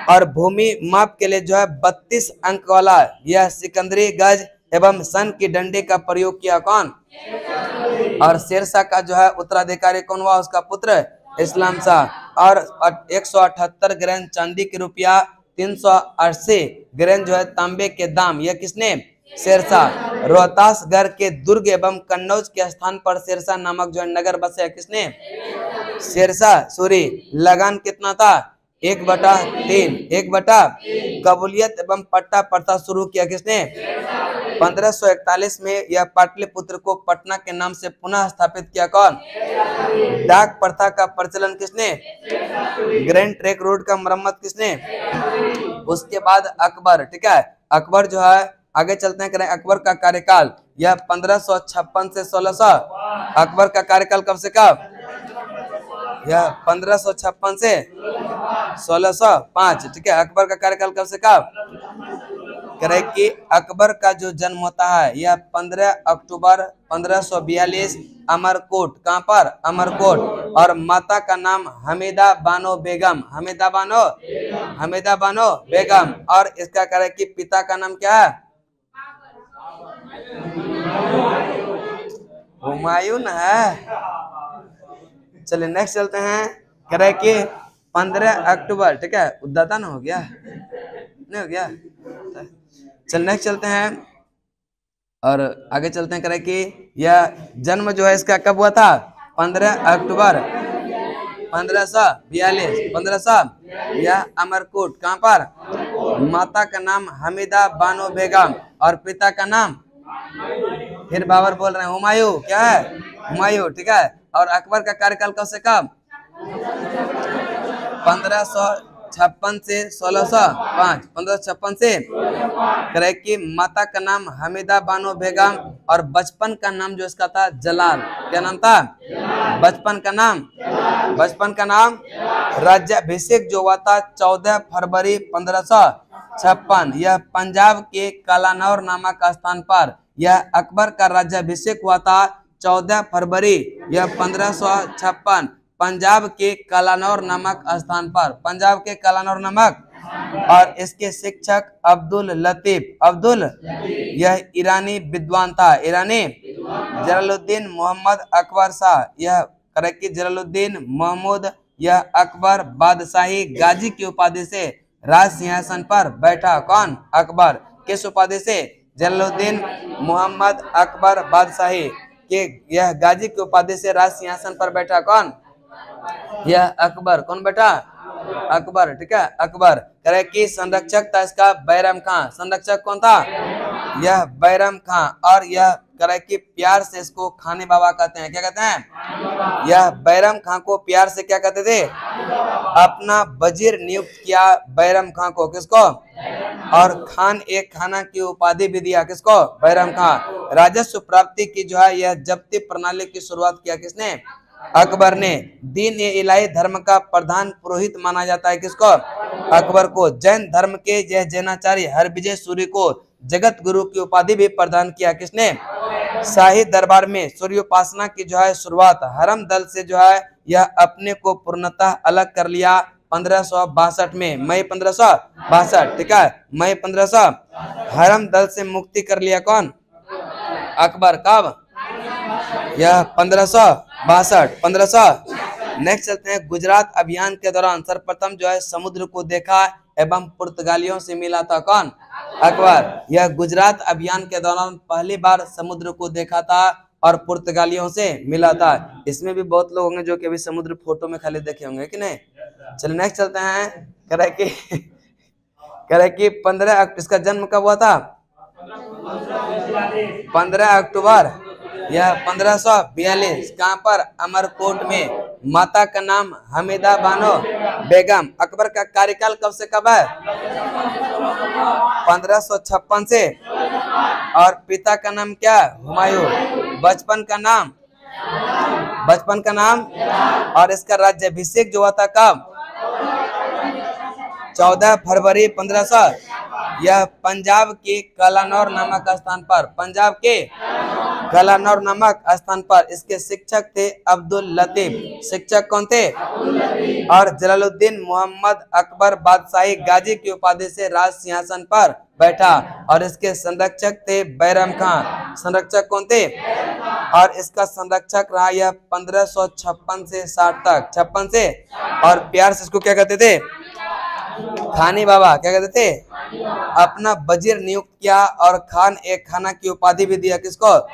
और भूमि माप के लिए जो है 32 अंक वाला यह सिकंदरी गज एवं सन की डंडी का प्रयोग किया। कौन? और शेरशाह का जो है उत्तराधिकारी कौन हुआ? उसका पुत्र इस्लाम शाह। और 178 ग्राम चांदी के रुपया, 380 ग्राम जो है तांबे के दाम, यह किसने? शेरशाह। रोहतासगढ़ के दुर्ग एवं कन्नौज के स्थान पर शेरशाह नामक जो है नगर बसे, किसने? शेरशाह सूरी। लगान कितना था? 1/3, 1/। कबूलियत एवं पट्टा प्रथा शुरू किया किसने? 1541 में यह पाटलिपुत्र को पटना के नाम से पुनः स्थापित किया। कौन? डाक प्रथा का प्रचलन किसने? ग्रैंड ट्रैंक रोड का मरम्मत किसने? उसके बाद अकबर। ठीक है, अकबर जो है, आगे चलते हैं, करें अकबर का कार्यकाल यह 1556 से 1600। अकबर का कार्यकाल कब से कब? यह 1556 से 1605। ठीक है, अकबर का कार्यकाल कब से कब? करें कि अकबर का जो जन्म होता है यह 15 अक्टूबर 1542 अमरकोट। कहाँ पर? अमरकोट। और माता का नाम हमीदा बानो बेगम, हमीदा बानो बेगम। और इसका करें कि पिता का नाम क्या है? हुमायूं है। चलिए नेक्स्ट चलते हैं, करें कि 15 अक्टूबर। ठीक है, उद्दाता ना हो गया? नहीं हो गया? चल नेक्स्ट चलते हैं और आगे चलते हैं, करें कि यह जन्म जो है इसका कब हुआ था? 15 अक्टूबर 1542, 1500। यह अमरकोट। कहाँ पर? माता का नाम हमीदा बानो बेगम और पिता का नाम, फिर बाबर बोल रहे हैं, हुमायूं। क्या है? हुमायूं। ठीक है, और अकबर का कार्यकाल कब से कब? 1556 से 1605, 1556 से। करे कि माता का नाम हमीदा बानो बेगम और बचपन का नाम जो इसका था जलाल। क्या नाम था? बचपन का नाम राज्याभिषेक जो हुआ था 14 फरवरी 1556। यह पंजाब के कालानौर नामक स्थान पर यह अकबर का राज्याभिषेक हुआ था 14 फरवरी यह 1556 पंजाब के कालानौर नामक स्थान पर, पंजाब के कालानौर नामक। और इसके शिक्षक अब्दुल लतीफ, यह ईरानी विद्वान था, ईरानी। जलालुद्दीन मोहम्मद अकबर शाह, यह करकी जलालुद्दीन महमूद यह अकबर बादशाही गाजी की उपाधि से राज सिंहासन पर बैठा। कौन? अकबर। किस उपाधि से? जलालुद्दीन मोहम्मद अकबर बादशाही के यह गाजी की उपाधि से राज सिंहासन पर बैठा। कौन? यह अकबर। कौन बैठा? अकबर। ठीक है, अकबर। करे कि संरक्षक था इसका बैरम खां। संरक्षक कौन था? यह बैरम खां। और यह करे कि प्यार से इसको खाने बाबा कहते हैं। क्या कहते हैं? यह बैरम खां को प्यार से क्या कहते थे? अपना वजीर नियुक्त किया बैरम खां को। किसको? और खान एक खाना की उपाधि भी दिया। किसको? बैरम खां। राजस्व प्राप्ति की जो है यह जब्ती प्रणाली की शुरुआत किया किसने? अकबर ने। दीन ए इलाही धर्म का प्रधान पुरोहित माना जाता है। किसको? अकबर को। जैन धर्म के यह जैनाचार्य हरविजय सूरी को जगत गुरु की उपाधि भी प्रदान किया। किसने? शाही दरबार में सूर्योपासना की जो है शुरुआत हरम दल से जो है यह अपने को पूर्णतः अलग कर लिया 1562 में, मई 1562। ठीक है, मई 1500 हरम दल से मुक्ति कर लिया। कौन? अकबर। कब? यह 1562, 1500। नेक्स्ट चलते हैं, गुजरात अभियान के दौरान सर्वप्रथम जो है समुद्र को देखा एवं पुर्तगालियों से मिला था। कौन? अकबर। यह गुजरात अभियान के दौरान पहली बार समुद्र को देखा था और पुर्तगालियों से मिला था। इसमें भी बहुत लोग होंगे जो कि अभी समुद्र फोटो में खाली देखे होंगे कि नहीं। चलिए नेक्स्ट चलते हैं, करे कि 15 इसका जन्म कब हुआ था? 15 अक्टूबर यह 1542। कहाँ पर? अमरकोट में। माता का नाम हमीदा बानो बेगम। अकबर का कार्यकाल कब से कब है? 1556 से। और पिता का नाम क्या? हुमायूं। बचपन का नाम। और इसका राज्याभिषेक जो हुआ था कब? 14 फरवरी 1500। यह पंजाब के कलानौर नामक स्थान पर, पंजाब के कलानौर नामक स्थान पर इसके शिक्षक थे अब्दुल लतीफ। शिक्षक कौन थे? और जलालुद्दीन मोहम्मद अकबर बादशाही गाजी की उपाधि से राज सिंहासन पर बैठा। और इसके संरक्षक थे बैरम खां। संरक्षक कौन थे? और इसका संरक्षक रहा यह 1556 से 60 तक, 56 से। और प्यार से इसको क्या कहते थे? खानी बाबा। क्या कहते थे? अपना वजीर नियुक्त किया और खान ए खाना की उपाधि भी दिया। किसको?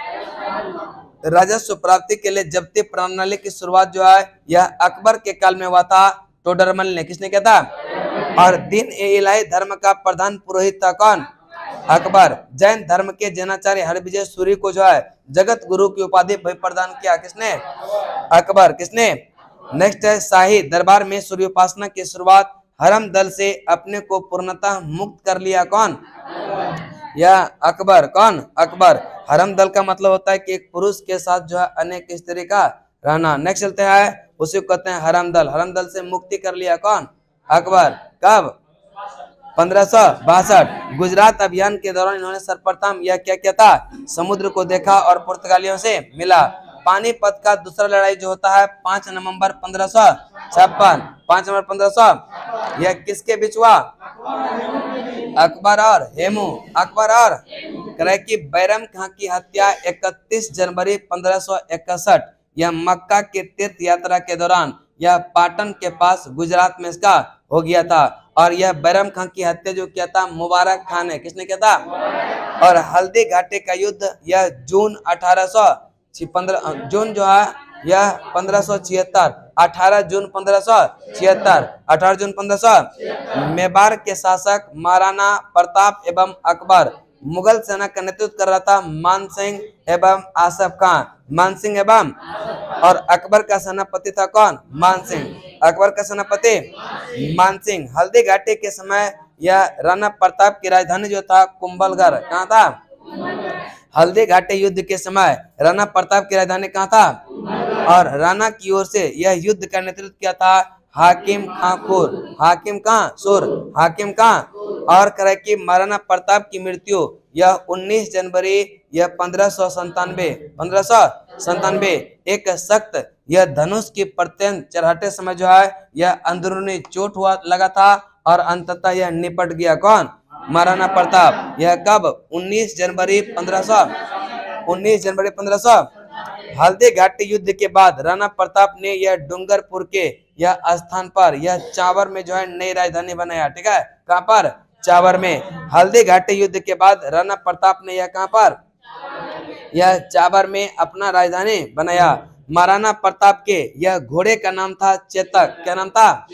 राजस्व प्राप्ति के लिए जब्ती प्रणाली की शुरुआत जो है यह अकबर के काल में हुआ था, टोडरमल ने। किसने किया था? और दीन ए इलाही धर्म का प्रधान पुरोहित था कौन? अकबर। जैन धर्म के जैनाचार्य हरविजय सूरी को जो है जगत गुरु की उपाधि प्रदान किया। किसने? अकबर। किसने? नेक्स्ट है शाही दरबार में सूर्योपासना की शुरुआत हरम दल से अपने को पूर्णतः मुक्त कर लिया कौन? या अकबर। कौन? अकबर। हरम दल का मतलब होता है कि एक पुरुष के साथ जो है अनेक स्त्री का रहना। नेक्स्ट चलते हैं, उसी को कहते हैं हरम दल। हरम दल से मुक्ति कर लिया कौन? अकबर। कब? 1562। गुजरात अभियान के दौरान इन्होंने सर्वप्रथम यह क्या किया था? समुद्र को देखा और पुर्तगालियों से मिला। पानीपत का दूसरा लड़ाई जो होता है 5 नवंबर 1556। 5 नवंबर 1500 यह किसके बीच हुआ? अकबर और हेमू। अकबर और कि बैरम खां की हत्या 31 जनवरी 1561 यह मक्का के तीर्थ यात्रा के दौरान यह पाटन के पास गुजरात में इसका हो गया था। और यह बैरम खां की हत्या जो किया था मुबारक खान ने। किसने किया था? और हल्दी घाटी का युद्ध यह जून 1815 जून जो है यह 1576। 18 जून 1576। 18 जून 1500 मेवाड़ के शासक महाराणा प्रताप एवं अकबर। मुगल सेना का नेतृत्व कर रहा था मानसिंह एवं आसफ खां। मानसिंह एवं। और अकबर का सेनापति था कौन? मानसिंह। अकबर का सेनापति मानसिंह। हल्दी घाटी के समय यह राणा प्रताप की राजधानी जो था कुंभलगढ़। कहाँ था? हल्दी घाटी युद्ध के समय राणा प्रताप की राजधानी कहाँ था? और राणा की ओर से यह युद्ध का नेतृत्व किया था हाकिम खां सुर। हाकिम कहाँ? सुर। हाकिम कहाँ? और करे कि महाराणा प्रताप की मृत्यु यह 19 जनवरी यह 1597 एक सख्त यह धनुष की प्रत्यंत चढ़ाते समय जो है यह अंदरूनी चोट हुआ लगा था और अंततः यह निपट गया। कौन? महाराणा प्रताप। यह कब? 19 जनवरी 1500। 19 जनवरी 1500। हल्दी घाटी युद्ध के बाद राणा प्रताप ने यह डूंगरपुर के यह स्थान पर यह चावर में जो है नई राजधानी बनाया। ठीक है, कहाँ पर? चावर में। हल्दी घाटी युद्ध के बाद राणा प्रताप ने यह कहाँ पर? यह चावर में अपना राजधानी बनाया। महाराणा प्रताप के यह घोड़े का नाम था चेतक। क्या नाम था?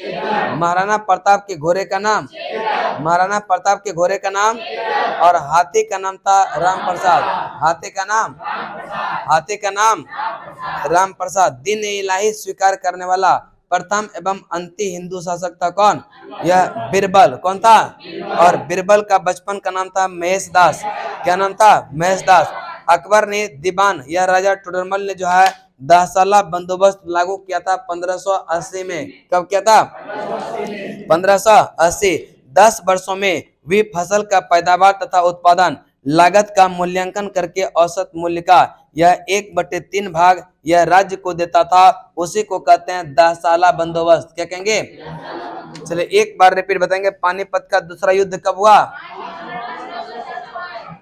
महाराणा प्रताप के घोड़े का नाम? महाराणा प्रताप के घोड़े का नाम। और हाथी का नाम था राम प्रसाद। हाथी का नाम? हाथी का नाम राम प्रसाद। दीन इलाही स्वीकार करने वाला प्रथम एवं अंतिम हिंदू शासक था कौन? यह बीरबल। कौन था? और बीरबल का बचपन का नाम था महेश दास। क्या नाम था? महेश दास। अकबर ने दीवान यह राजा टोडरमल ने जो है 10 साला बंदोबस्त लागू किया था 1580 में। कब किया था? 1580। 10 वर्षों में हुई फसल का पैदावार तथा उत्पादन लागत का मूल्यांकन करके औसत मूल्य का यह 1/3 भाग यह राज्य को देता था। उसी को कहते हैं 10 साला बंदोबस्त। क्या कहेंगे? चलिए एक बार रिपीट बताएंगे। पानीपत का दूसरा युद्ध कब हुआ?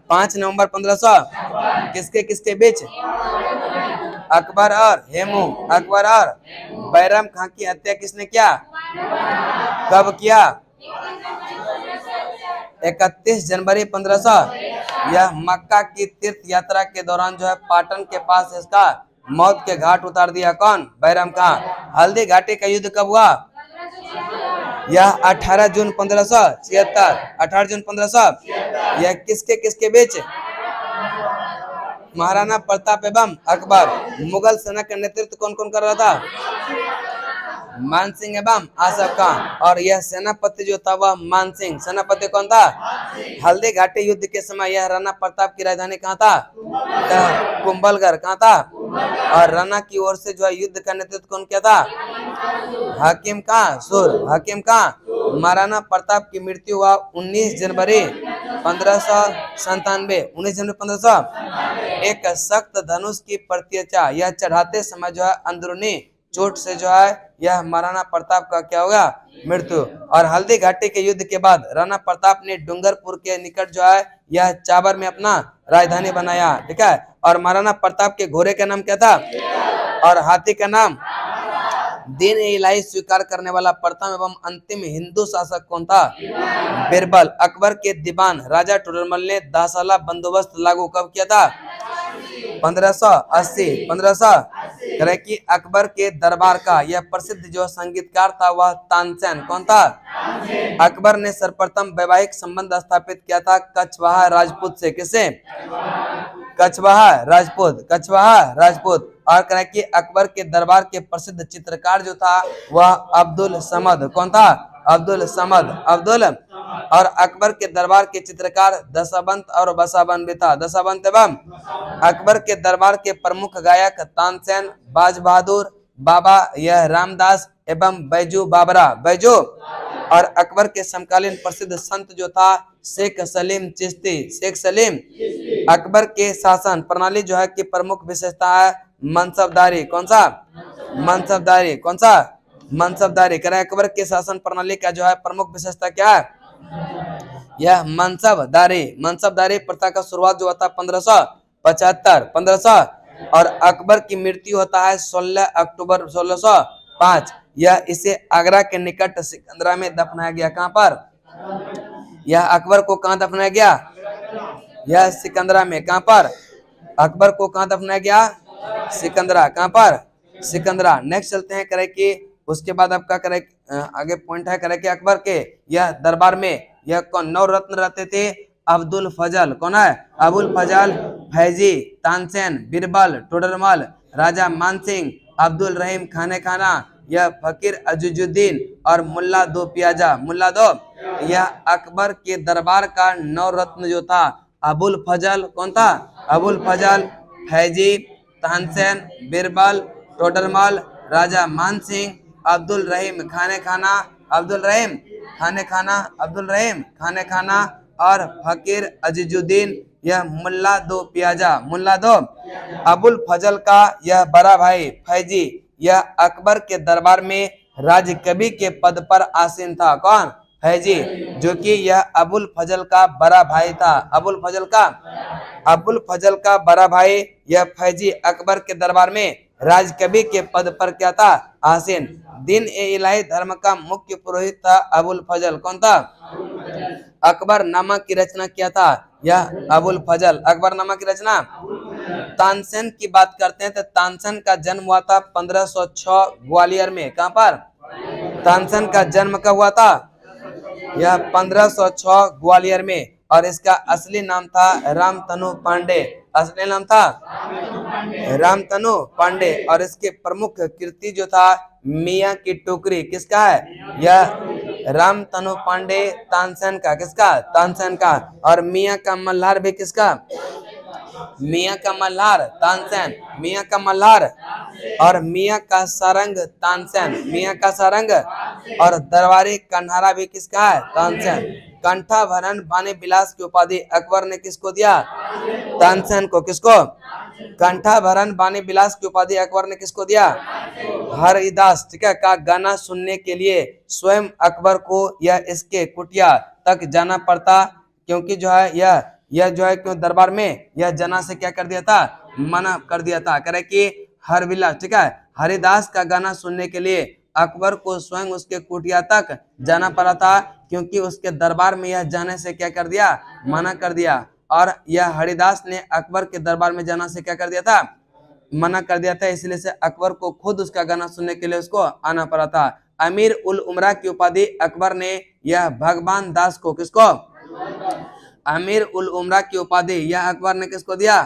5 नवंबर 1500। किसके किसके बीच? अकबर और हेमू। अकबर और बैरम खां की हत्या किसने किया? कब किया? 31 जनवरी 1500। यह मक्का की तीर्थ यात्रा के दौरान जो है पाटन के पास इसका मौत के घाट उतार दिया। कौन? बैरम खां। हल्दी घाटी का युद्ध कब हुआ? यह 18 जून 1576। 18 जून 1500। यह किसके किसके बीच? महाराणा प्रताप एवं अकबर। मुगल सेना का नेतृत्व कौन कौन कर रहा था? मानसिंह एवं आसफ खान। और यह सेनापति जो था वह मानसिंह। सेनापति कौन था? हल्दी घाटी युद्ध के समय यह राणा प्रताप की राजधानी कहाँ था? कुंभलगढ़। कहाँ था? और राणा की ओर से जो है युद्ध का नेतृत्व कौन किया था? हाकिम का सुर। हाकिम का महाराणा प्रताप की मृत्यु हुआ 19 जनवरी 1597। 19 जनवरी 1500। एक सख्त धनुष की प्रत्यक्षा यह चढ़ाते समय जो है अंदरूनी चोट से जो है यह महाराणा प्रताप का क्या होगा? मृत्यु। और हल्दी घाटी के युद्ध के बाद राणा प्रताप ने डूंगरपुर के निकट जो है यह चाबर में अपना राजधानी बनाया। ठीक है। और महाराणा प्रताप के घोड़े का नाम क्या था? और हाथी का नाम? दीन इलाही स्वीकार करने वाला प्रथम एवं अंतिम हिंदू शासक कौन था? बीरबल। अकबर के दीवान राजा टोडरमल ने दासाला बंदोबस्त लागू कब किया था? 1580। 1500। करे कि अकबर के दरबार का यह प्रसिद्ध जो संगीतकार था वह तानसेन। कौन था? अकबर ने सर्वप्रथम वैवाहिक संबंध स्थापित किया था कछवाहा राजपूत से। किसे? कछवाहा राजपूत। कछवाहा राजपूत। और करें कि अकबर के दरबार के प्रसिद्ध चित्रकार जो था वह अब्दुल समद। कौन था? अब्दुल समद। अब्दुल। और अकबर के दरबार के चित्रकार दशावंत और बसावन भी था। दशावंत एवं अकबर के दरबार के प्रमुख गायक तानसेन, बाज बहादुर, बाबा यह रामदास एवं बैजू बाबरा। बैजू। और अकबर के समकालीन प्रसिद्ध संत जो था शेख सलीम चिश्ती। शेख सलीम। अकबर के शासन प्रणाली जो है कि प्रमुख विशेषता है मनसबदारी। कौन सा? मनसबदारी। कौन सा? मनसबदारी। करें अकबर के शासन प्रणाली का जो है प्रमुख विशेषता क्या है? यह मनसबदारी। मनसबदारी प्रथा का शुरुआत जो होता है 1575। 1500। और अकबर की मृत्यु होता है 16 अक्टूबर 1605। यह इसे आगरा के निकट सिकंदरा में दफनाया गया। कहाँ पर? यह अकबर को कहाँ दफनाया गया? यह सिकंदरा में। कहाँ पर? अकबर को कहाँ दफनाया गया? सिकंदरा। कहाँ पर? सिकंदरा। नेक्स्ट चलते हैं। करे कि उसके बाद आपका करे आगे पॉइंट है करे कि अकबर के यह दरबार में यह कौन नौ रत्न रहते थे? अब्दुल फजल। कौन है? अबुल फजल, फैजी, तानसेन, बीरबल, टोडरमल, राजा मानसिंह, अब्दुल रहीम खाने खाना, यह फकीर अजुजुद्दीन और मुल्ला दो पियाजा। मुल्ला दो। यह अकबर के दरबार का नौ रत्न जो था अबुल फजल। कौन था? अबुल फजल, फैजी, तानसेन, बीरबल, टोडरमल, राजा मानसिंह, अब्दुल रहीम खाने खाना, अब्दुल रहीम खाने खाना, अब्दुल रहीम खाने खाना और फकीर अजीजुद्दीन यह मुल्ला दो पियाजा। मुल्ला दो। अबुल फजल का यह बड़ा भाई फैजी यह अकबर के दरबार में राज कवि के पद पर आसीन था। कौन? फैजी। जो कि यह अबुल फजल का बड़ा भाई था। अबुल फजल का बड़ा भाई यह फैजी अकबर के दरबार में राज कवि के पद पर क्या था? आसीन। दीन ए इलाही धर्म का मुख्य पुरोहित था अबुल फजल। कौन था? अकबर नामा की रचना किया था यह अबुल फजल। अकबर नामा की रचना। तानसेन की बात करते हैं तो तानसेन का जन्म हुआ था 1506 ग्वालियर में। कहाँ पर? तानसेन का जन्म कब हुआ था? यह 1506 ग्वालियर में। और इसका असली नाम था रामतनु पांडे। असली नाम था रामतनु पांडे। और इसके प्रमुख कृति जो था मियाँ की टोकरी। किसका है? यह रामतनु पांडे तानसेन का। किसका? तानसेन का। और मियाँ का मल्हार भी किसका? मियाँ का मल्हार तानसेन। मियाँ का मल्हार और मियाँ का सारंग तानसेन। मियाँ का सारंग। और दरबारी कन्हारा भी किसका है? तानसेन। कंठाभरण बानी बिलास की उपाधि अकबर ने किसको दिया? तानसेन को। किसको? कंठाभरण बानी बिलास की उपाधि अकबर ने किसको दिया? हरिदास। ठीक है। का गाना सुनने के लिए स्वयं अकबर को यह इसके कुटिया तक जाना पड़ता क्योंकि जो है यह जो है क्यों दरबार में यह जना से क्या कर दिया था? मना कर दिया था। करे कि हर विलास। ठीक है। हरिदास का गाना सुनने के लिए अकबर को स्वयं उसके कुटिया तक जाना पड़ा था क्योंकि उसके दरबार में यह जाने से क्या कर दिया? मना कर दिया। और यह हरिदास ने अकबर के दरबार में जाना से क्या कर दिया था? मना कर दिया था। इसलिए से अकबर को खुद उसका गाना सुनने के लिए उसको आना पड़ा था। अमीर उल उमरा की उपाधि अकबर ने यह भगवान दास को। किसको? अमीर उल उमरा की उपाधि यह अकबर ने किसको दिया?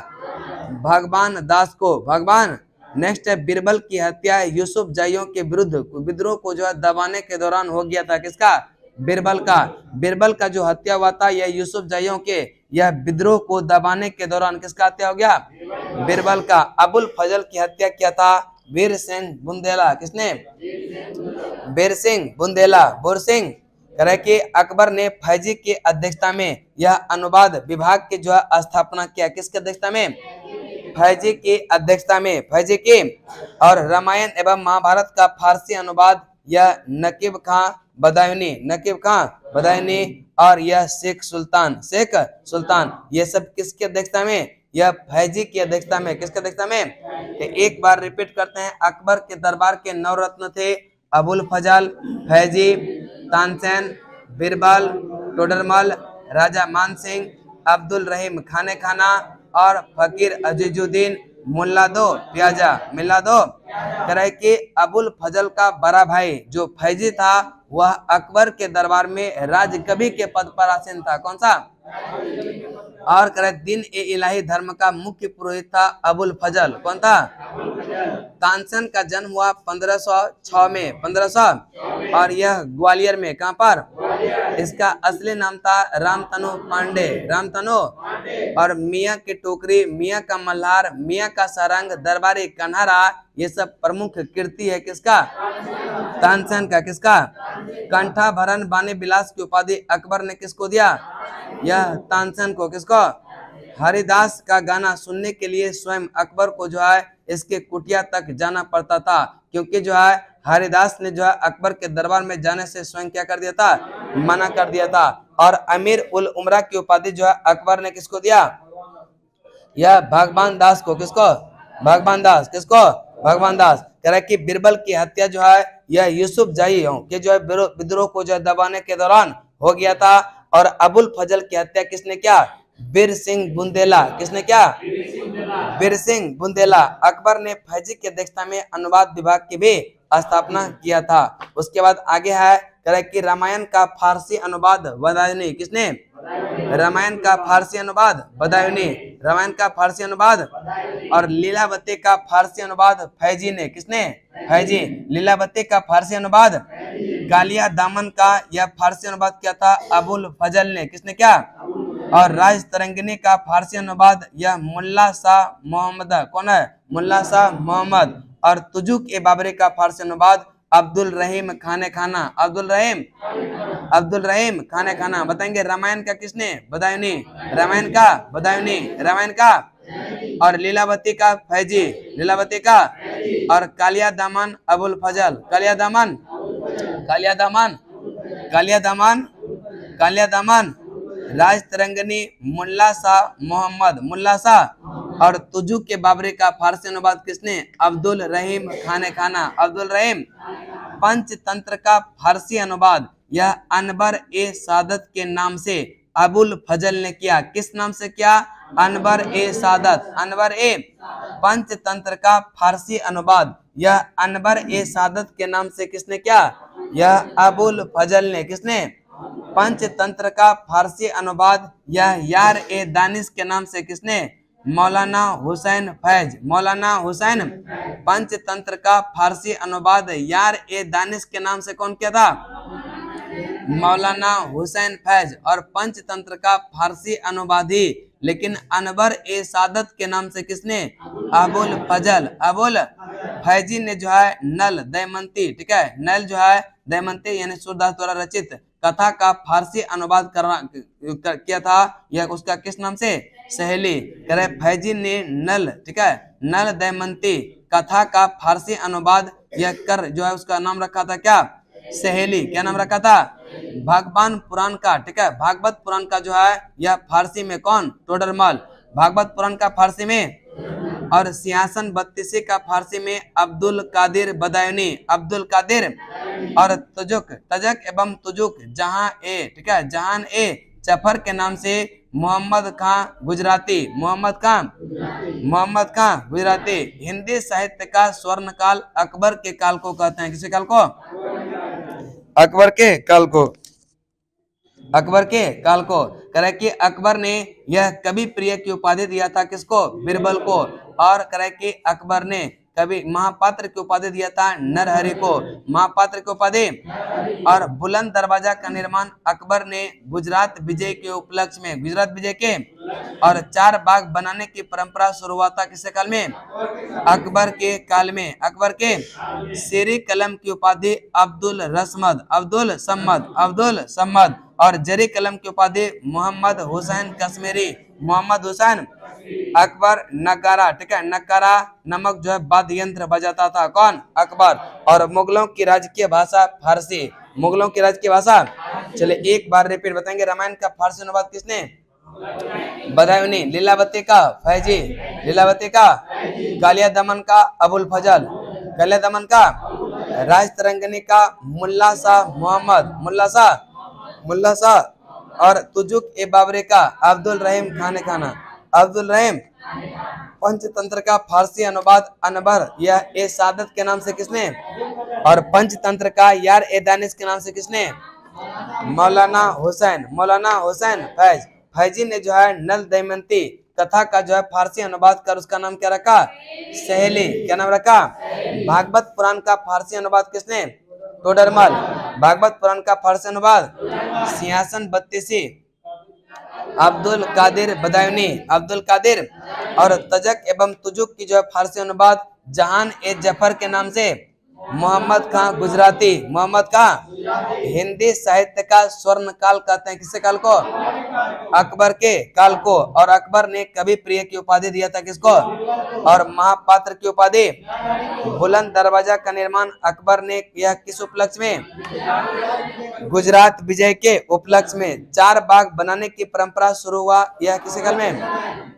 भगवान दास को। भगवान नेक्स्ट है बीरबल की हत्या यूसुफ जाइयों के विरुद्ध विद्रोह को जो है दबाने के दौरान हो गया था, किसका? बीरबल का। बीरबल का जो हत्या हुआ था यह यूसुफ जाइयों के यह विद्रोह को दबाने के दौरान किसका हत्या हो गया? बीरबल का। अबुल फजल की हत्या किया था वीर सिंह बुंदेला, किसने? वीर सिंह बुंदेला, बोर सिंह। कह कि अकबर ने फैजी की अध्यक्षता में यह अनुवाद विभाग की जो है स्थापना किया, किसकी अध्यक्षता में? फैजी की अध्यक्षता में, फैजी की। और रामायण एवं महाभारत का फारसी अनुवाद यह नकीब खां बदायूनी, नकीब खां बदायूनी। और यह शेख सुल्तान, ये सब किसकी अध्यक्षता में? यह फैजी की अध्यक्षता में। किसकी अध्यक्षता में? तो एक बार रिपीट करते हैं। अकबर के दरबार के नवरत्न थे अबुल फजल, फैजी, तानसेन, बीरबल, टोडरमल, राजा मानसिंह, अब्दुल रहीम खाने खाना और फकीर अजीजुद्दीन मुल्लादो प्याजा, मिल्लादो। कह रहे कि अबुल फजल का बड़ा भाई जो फैजी था वह अकबर के दरबार में राजकवि के पद पर आसीन था। कौन सा? और कह रहे दिन ए इलाही धर्म का मुख्य पुरोहित था अबुल फजल। कौन था? तानसेन का जन्म हुआ 1506 में, 1500। और यह ग्वालियर में, कहां पर? इसका असली नाम था रामतनु पांडे, रामतनु। और मियाँ की टोकरी, मियाँ का मल्हार, मियाँ का सारंग, दरबारी कन्हरा, ये सब प्रमुख कीर्ति है किसका? तानसेन का। किसका? कंठाभरण बानी बिलास की उपाधि अकबर ने किसको दिया? यह तानसेन को। किसको? हरिदास का गाना सुनने के लिए स्वयं अकबर को जो है इसके कुटिया तक जाना पड़ता था, क्योंकि जो है हरिदास ने जो है अकबर के दरबार में जाने से स्वयं क्या कर दिया था? मना कर दिया था। और अमीर उल उमरा की उपाधि जो है अकबर ने किसको दिया? यह भगवान दास को। किसको? भगवान दास। किसको? भगवान दास। कह रहे कि बीरबल की हत्या जो है यह यूसुफ जाइयों के जो है विद्रोह को जो है दबाने के दौरान हो गया था। और अबुल फजल की हत्या किसने किया? वीर सिंह बुंदेला। किसने क्या? वीर सिंह बुंदेला। अकबर ने फैजी की अध्यक्षता में अनुवाद विभाग की भी स्थापना किया था। उसके बाद आगे है कह रहे कि रामायण का फारसी अनुवाद बदायूनी। किसने? रामायण का फारसी अनुवाद बदायूनी, रामायण का फारसी अनुवाद। और लीलावती का फारसी अनुवाद फैजी ने। किसने? फैजी। लीलावती का फारसी अनुवाद। कालिया दामन का यह फारसी अनुवाद किया था अबुल फजल ने। किसने क्या? और राज तरंगिनी का फारसी अनुवाद यह मुल्ला शाह मोहम्मद। कौन है? मुल्ला शाह मोहम्मद। और तुजुक ए बाबरी का फारसी अनुवाद अब्दुल रहीम खाने खाना, अब्दुल रहीम खाने खाना। बताएंगे रामायण का किसने? बदायूनी, रामायण का बदायूनी, रामायण का। और लीलावती का फैजी, लीलावती का। और कालिया दामन अबुल फजल, कालिया दामन, कालिया दामन, कालिया दामन, कालिया दामन। राज तरंगनी मुल्ला शाह मोहम्मद, मुल्ला शाह। और तुजु के बाबरी का फारसी अनुवाद किसने? अब्दुल रहीम खाने खाना, अब्दुल रहीम। पंचतंत्र का फारसी अनुवाद यह अनवर ए सादत के नाम से अबुल फजल ने किया। किस नाम से किया? अनवर ए सादत, अनवर ए। पंचतंत्र का फारसी अनुवाद यह अनवर ए सादत के नाम से किसने किया? यह अबुल फजल ने। किसने? पंचतंत्र का फारसी अनुवाद यह यार ए दानिश के नाम से किसने? मौलाना हुसैन फैज, मौलाना हुसैन। पंचतंत्र का फारसी अनुवाद यार ए दानिश के नाम से कौन किया था? मौलाना हुसैन फैज। और पंचतंत्र का फारसी अनुवादी लेकिन अनवर ए सादत के नाम से किसने? अबुल फजल, अबुल फैजी ने जो है नल दमयंती, ठीक है, नल जो है दमयंती यानी सूरदास द्वारा रचित कथा का फारसी अनुवाद किया था। यह उसका किस नाम से? सहेली। कह रहे फैजी ने नल, ठीक है, नल दमयंती कथा का फारसी अनुवाद यह कर जो है उसका नाम रखा था क्या? सहेली। क्या नाम रखा था? भगवान पुराण का, ठीक है, भागवत पुराण का जो है यह फारसी में कौन? टोडरमल। भागवत पुराण का फारसी में। और सिंहासन बत्तीसी का फारसी में अब्दुल कादिर बदायूनी, अब्दुल कादिर। और तुजुक, तजक एवं तुजुक जहां ए, ठीक है, जहान ए जफर के नाम से मोहम्मद खां गुजराती, मोहम्मद खां गुजराती। हिंदी साहित्य का स्वर्ण काल अकबर के काल को कहते हैं। किसी काल को? अकबर के काल को, अकबर के काल को। कह रहे कि अकबर ने यह कवि प्रिय की उपाधि दिया था किसको? बीरबल को। और कह रहे कि अकबर ने कभी महापात्र की उपाधि दिया था नरहरि को, महापात्र की उपाधि। और बुलंद दरवाजा का निर्माण अकबर ने गुजरात विजय के उपलक्ष्य में, गुजरात विजय के। और 4 बाग बनाने की परंपरा शुरू हुआ था किसके काल में? अकबर के काल में। अकबर के शेरी कलम की उपाधि अब्दुल रसमद, अब्दुल सम्मद, अब्दुल सम्मद। और जरी कलम की उपाधि मोहम्मद हुसैन कश्मीरी, मोहम्मद हुसैन। अकबर नगारा, ठीक है, नगारा नमक जो है वाद्य यंत्र बजाता था, कौन? अकबर। और मुगलों की राजकीय भाषा फारसी, मुगलों की राजकीय भाषा। चलिए एक बार रिपीट बताएंगे, रामायण का फारसी अनुवाद किसने? बदायूनी। लीलावती का फैजी, लीलावती का। कालिया दमन का अबुल फजल, कालिया दमन का। राज तरंगिणी का मुल्ला शाह मोहम्मद, मुल्ला शाह, मुल्ला शाह। और तुजुक ए बाबरी का अब्दुल रहीम खान खाना, अब्दुल रहीम। पंचतंत्र का फारसी अनुवाद अनबर या ए सादत के नाम से किसने? और पंचतंत्र का यार ए दानिश के नाम से किसने? मौलाना हुसैन, मौलाना हुसैन फैज। फैजी ने जो है नल दमयंती कथा का जो है फारसी अनुवाद कर उसका नाम क्या रखा? सहेली। क्या नाम रखा? भागवत पुराण का फारसी अनुवाद किसने? टोडरमल। भागवत पुराण का फारसी अनुवाद सिंहासन बत्तीसी अब्दुल कादिर बदायूनी, अब्दुल कादिर। और तजक एवं तुजुक की जो है फारसी अनुवाद जहान ए जफर के नाम से मोहम्मद खां गुजराती, मोहम्मद खां। हिंदी साहित्य का स्वर्ण काल कहते हैं किससे काल को? अकबर के काल को। और अकबर ने कवि प्रिय की उपाधि दिया था किसको? और महापात्र की उपाधि। बुलंद दरवाजा का निर्माण अकबर ने किया किस उपलक्ष्य में? गुजरात विजय के उपलक्ष्य में। 4 बाग बनाने की परंपरा शुरू हुआ यह किस काल में?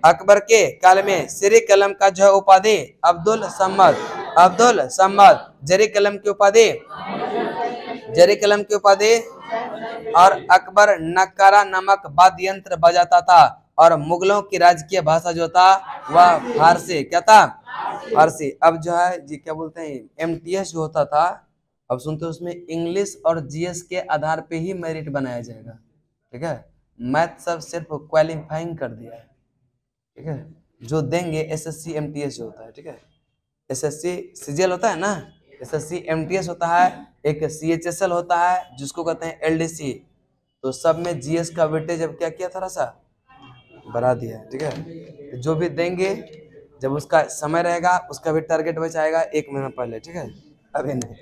अकबर के काल में। श्री कलम का जो उपाधि अब्दुल सम्मद, अब्दुल सम्मद। जरी कलम की उपाधि, जरी कलम की उपाधि। और अकबर नक्कारा नामक वाद्य यंत्र बजाता था। और मुगलों की राजकीय भाषा जो था वह फारसी, क्या था? फारसी। अब जो है जी क्या बोलते हैं एमटीएस जो होता था, अब सुनते हो उसमें इंग्लिश और जीएस के आधार पे ही मेरिट बनाया जाएगा, ठीक है। मैथ सब सिर्फ क्वालिफाइंग कर दिया है, ठीक है। जो देंगे एसएससी एमटीएस जो होता है, ठीक है। एसएससी सीजीएल होता है ना, एसएससी एमटीएस होता है, एक सीएचएसएल होता है जिसको कहते हैं एलडीसी। तो सब में जीएस का वेटेज अब क्या किया, थोड़ा सा बढ़ा दिया है, ठीक है। जो भी देंगे जब उसका समय रहेगा उसका भी टारगेट बचाएगा 1 महीना पहले, ठीक है, अभी नहीं।